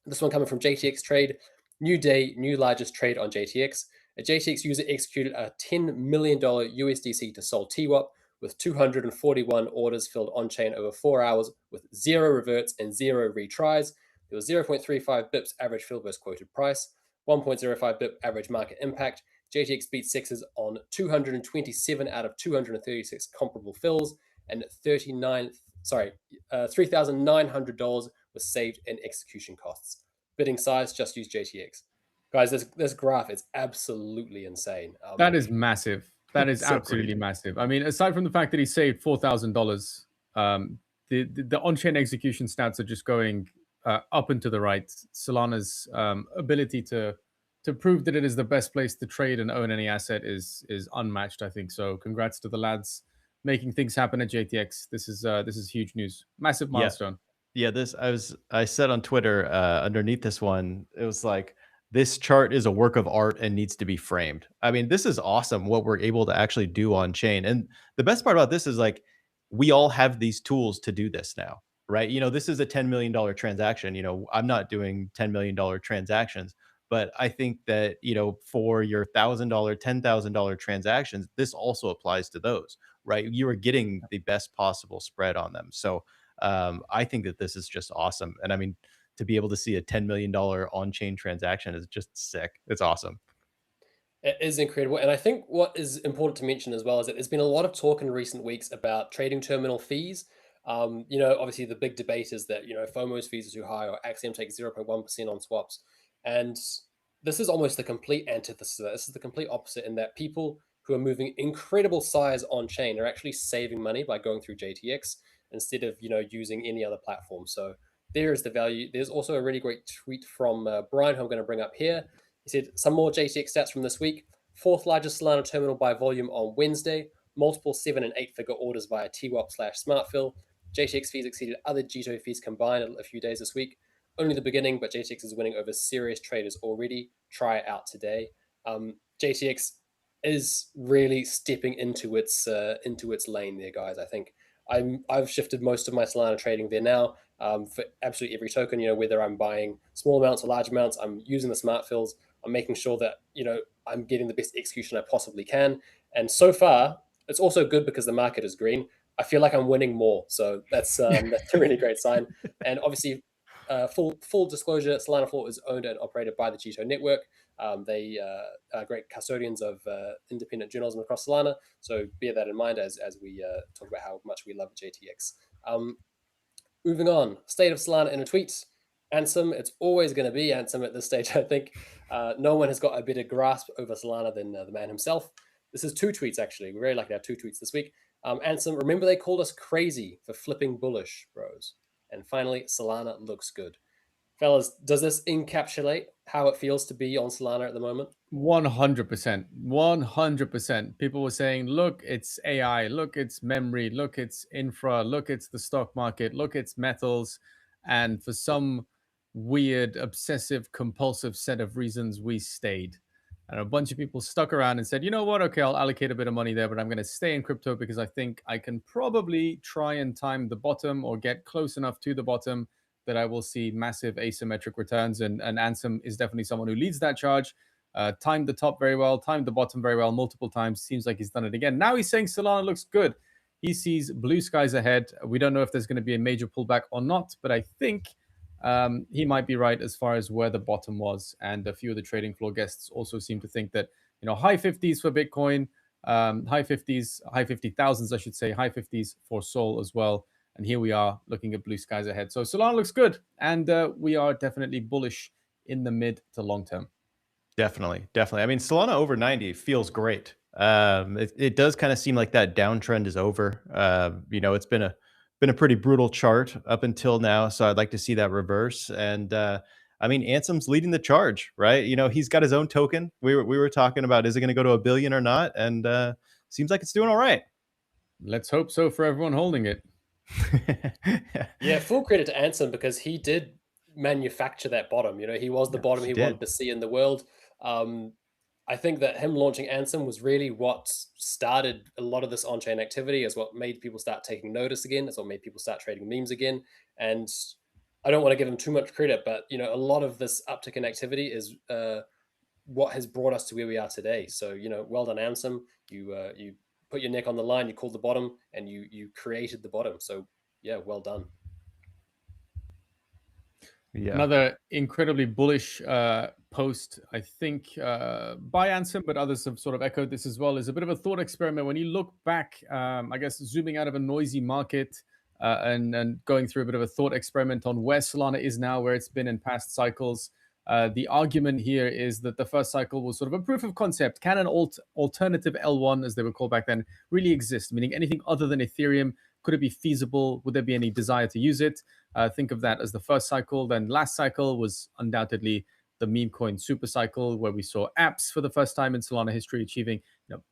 B: This one coming from JTX Trade. New day, new largest trade on JTX. A JTX user executed a $10 million USDC to Sol TWAP with 241 orders filled on-chain over 4 hours with 0 reverts and 0 retries. There was 0.35 bips average fill versus quoted price, 1.05 bip average market impact. JTX beat sixes on 227 out of 236 comparable fills, and $3,900 was saved in execution costs. Bidding size, just use JTX. Guys, this graph is absolutely insane.
A: That is massive. That is
C: So
A: absolutely
C: crazy.
A: massive. I mean, aside from the fact that he saved $4,000, the on-chain execution stats are just going up and to the right. Solana's ability to prove that it is the best place to trade and own any asset is unmatched, I think. So congrats to the lads making things happen at JTX. This is huge news. Massive milestone.
C: Yeah, I said on Twitter underneath this one, it was like, this chart is a work of art and needs to be framed. I mean, this is awesome what we're able to actually do on chain. And the best part about this is like, we all have these tools to do this now, right? This is a $10 million transaction. I'm not doing $10 million transactions, but I think that, for your $1,000, $10,000 transactions, this also applies to those, right? You are getting the best possible spread on them. So I think that this is just awesome. And I mean, to be able to see a $10 million on-chain transaction is just sick. It's awesome.
B: It is incredible. And I think what is important to mention as well is that there's been a lot of talk in recent weeks about trading terminal fees. Obviously the big debate is that, FOMO's fees are too high or Axiom takes 0.1% on swaps. And this is almost the complete antithesis of that. This is the complete opposite in that people who are moving incredible size on chain are actually saving money by going through JTX instead of, using any other platform. So there is the value. There's also a really great tweet from Brian, who I'm going to bring up here. He said, some more JTX stats from this week. 4th largest Solana terminal by volume on Wednesday. Multiple 7- and 8-figure orders via TWAP/SmartFill. JTX fees exceeded other GTO fees combined a few days this week. Only the beginning, but JTX is winning over serious traders already. Try it out today. JTX is really stepping into its lane there, guys. I think I've shifted most of my Solana trading there now. For absolutely every token, whether I'm buying small amounts or large amounts, I'm using the smart fills. I'm making sure that, I'm getting the best execution I possibly can. And so far, it's also good because the market is green. I feel like I'm winning more. So that's a really great sign. And obviously, full disclosure, Solana Floor is owned and operated by the GTO network. They are great custodians of independent journalism across Solana. So bear that in mind as we talk about how much we love JTX. Moving on, state of Solana in a tweet. Ansem, it's always going to be Ansem at this stage, I think. No one has got a better grasp over Solana than the man himself. This is 2 tweets, actually. We're very lucky to have 2 tweets this week. Ansem, remember they called us crazy for flipping bullish, bros. And finally, Solana looks good. Fellas, does this encapsulate how it feels to be on Solana at the moment?
A: 100%. 100%. People were saying, look, it's AI. Look, it's memory. Look, it's infra. Look, it's the stock market. Look, it's metals. And for some weird, obsessive, compulsive set of reasons, we stayed. And a bunch of people stuck around and said, you know what? Okay, I'll allocate a bit of money there, but I'm going to stay in crypto because I think I can probably try and time the bottom or get close enough to the bottom that I will see massive asymmetric returns. And Ansem is definitely someone who leads that charge. Timed the top very well, timed the bottom very well multiple times. Seems like he's done it again. Now he's saying Solana looks good. He sees blue skies ahead. We don't know if there's going to be a major pullback or not, but I think he might be right as far as where the bottom was. And a few of the trading floor guests also seem to think that, high 50s for Bitcoin, high 50s, high 50,000s, I should say, high 50s for Sol as well. And here we are looking at blue skies ahead. So Solana looks good. And we are definitely bullish in the mid to long term.
C: Definitely. I mean, Solana over 90 feels great. It does kind of seem like that downtrend is over. It's been a pretty brutal chart up until now, so I'd like to see that reverse. And I mean, Ansem's leading the charge, right? He's got his own token. We were talking about, is it going to go to $1 billion or not? And seems like it's doing all right.
A: Let's hope so for everyone holding it.
B: Yeah, full credit to Ansem, because he did manufacture that bottom. He was the bottom he wanted to see in the world. I think that him launching Ansem was really what started a lot of this on-chain activity, is what made people start taking notice again. It's what made people start trading memes again. And I don't want to give him too much credit, but a lot of this uptick in activity is what has brought us to where we are today. So well done, Ansem. You put your neck on the line, you called the bottom, and you created the bottom. So yeah, well done.
C: Yeah.
A: Another incredibly bullish post, I think, by Ansem, but others have sort of echoed this as well, is a bit of a thought experiment. When you look back, I guess, zooming out of a noisy market and going through a bit of a thought experiment on where Solana is now, where it's been in past cycles. The argument here is that the first cycle was sort of a proof of concept. Can an alternative L1, as they were called back then, really exist? Meaning anything other than Ethereum, could it be feasible? Would there be any desire to use it? Think of that as the first cycle. Then last cycle was undoubtedly the meme coin super cycle, where we saw apps for the first time in Solana history achieving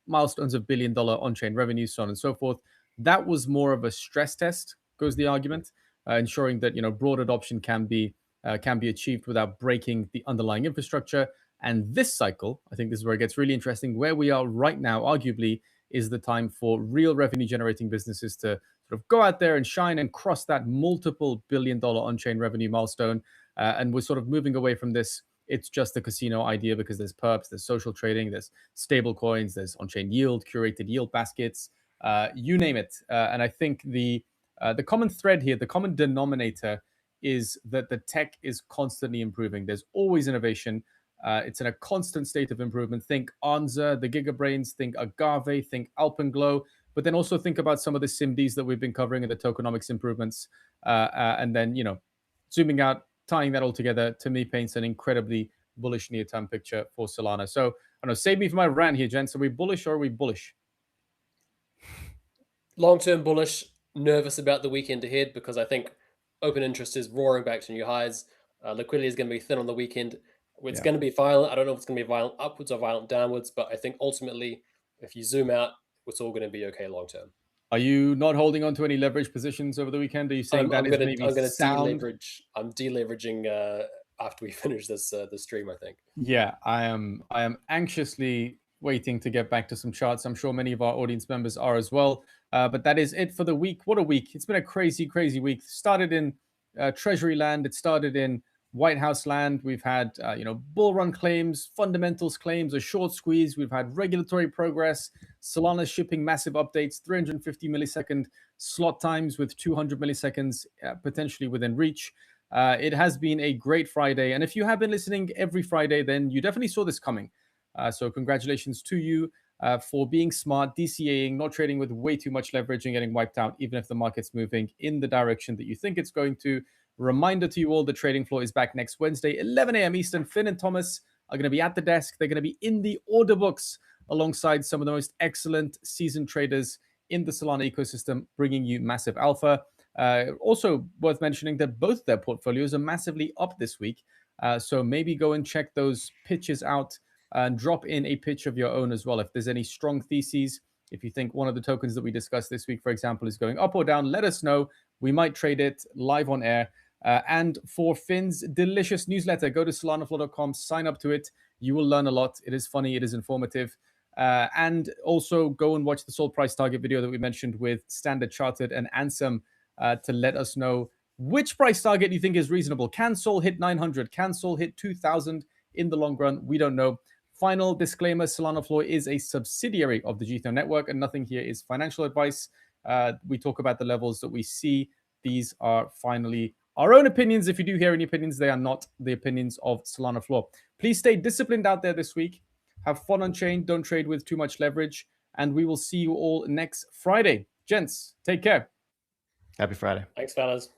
A: milestones of $1 billion on-chain revenue, so on and so forth. That was more of a stress test, goes the argument, ensuring that broad adoption can be achieved without breaking the underlying infrastructure. And this cycle, I think this is where it gets really interesting. Where we are right now, arguably, is the time for real revenue-generating businesses to sort of go out there and shine and cross that multiple billion-dollar on-chain revenue milestone. And we're sort of moving away from this. It's just a casino idea, because there's perps, there's social trading, there's stable coins, there's on-chain yield, curated yield baskets, you name it. And I think the common thread here, the common denominator, is that the tech is constantly improving. There's always innovation. It's in a constant state of improvement. Think Anza, the Gigabrains, think Agave, think Alpenglow, but then also think about some of the SIMDs that we've been covering and the tokenomics improvements. And then, zooming out, tying that all together, to me, paints an incredibly bullish near-term picture for Solana. So, I don't know, save me from my rant here, gents. Are we bullish or are we bullish?
B: Long-term bullish, nervous about the weekend ahead, because I think open interest is roaring back to new highs. Liquidity is going to be thin on the weekend. It's going to be violent. I don't know if it's going to be violent upwards or violent downwards, but I think ultimately, if you zoom out, it's all going to be okay long term.
A: Are you not holding on to any leverage positions over the weekend? Are you saying I'm going to
B: deleverage? I'm deleveraging after we finish this the stream, I think.
A: Yeah, I am anxiously waiting to get back to some charts. I'm sure many of our audience members are as well. But that is it for the week. What a week. It's been a crazy, crazy week. Started in Treasury land. It started in White House land. We've had, bull run claims, fundamentals claims, a short squeeze. We've had regulatory progress. Solana shipping massive updates, 350 millisecond slot times with 200 milliseconds potentially within reach. It has been a great Friday. And if you have been listening every Friday, then you definitely saw this coming. So congratulations to you for being smart, DCAing, not trading with way too much leverage and getting wiped out, even if the market's moving in the direction that you think it's going to. Reminder to you all, the trading floor is back next Wednesday, 11 a.m. Eastern. Finn and Thomas are going to be at the desk. They're going to be in the order books alongside some of the most excellent seasoned traders in the Solana ecosystem, bringing you massive alpha. Also worth mentioning that both their portfolios are massively up this week. So maybe go and check those pitches out and drop in a pitch of your own as well. If there's any strong theses, if you think one of the tokens that we discussed this week, for example, is going up or down, let us know. We might trade it live on air. And for Finn's delicious newsletter, go to solanaflow.com, sign up to it. You will learn a lot. It is funny. It is informative. And also go and watch the Sol price target video that we mentioned with Standard Chartered and Ansem to let us know which price target you think is reasonable. Can Sol hit 900? Can Sol hit 2,000 in the long run? We don't know. Final disclaimer, Solana Flow is a subsidiary of the Gethon Network, and nothing here is financial advice. We talk about the levels that we see. These are finally our own opinions. If you do hear any opinions, they are not the opinions of Solana Flow. Please stay disciplined out there this week. Have fun on chain. Don't trade with too much leverage. And we will see you all next Friday. Gents, take care.
C: Happy Friday.
B: Thanks, fellas.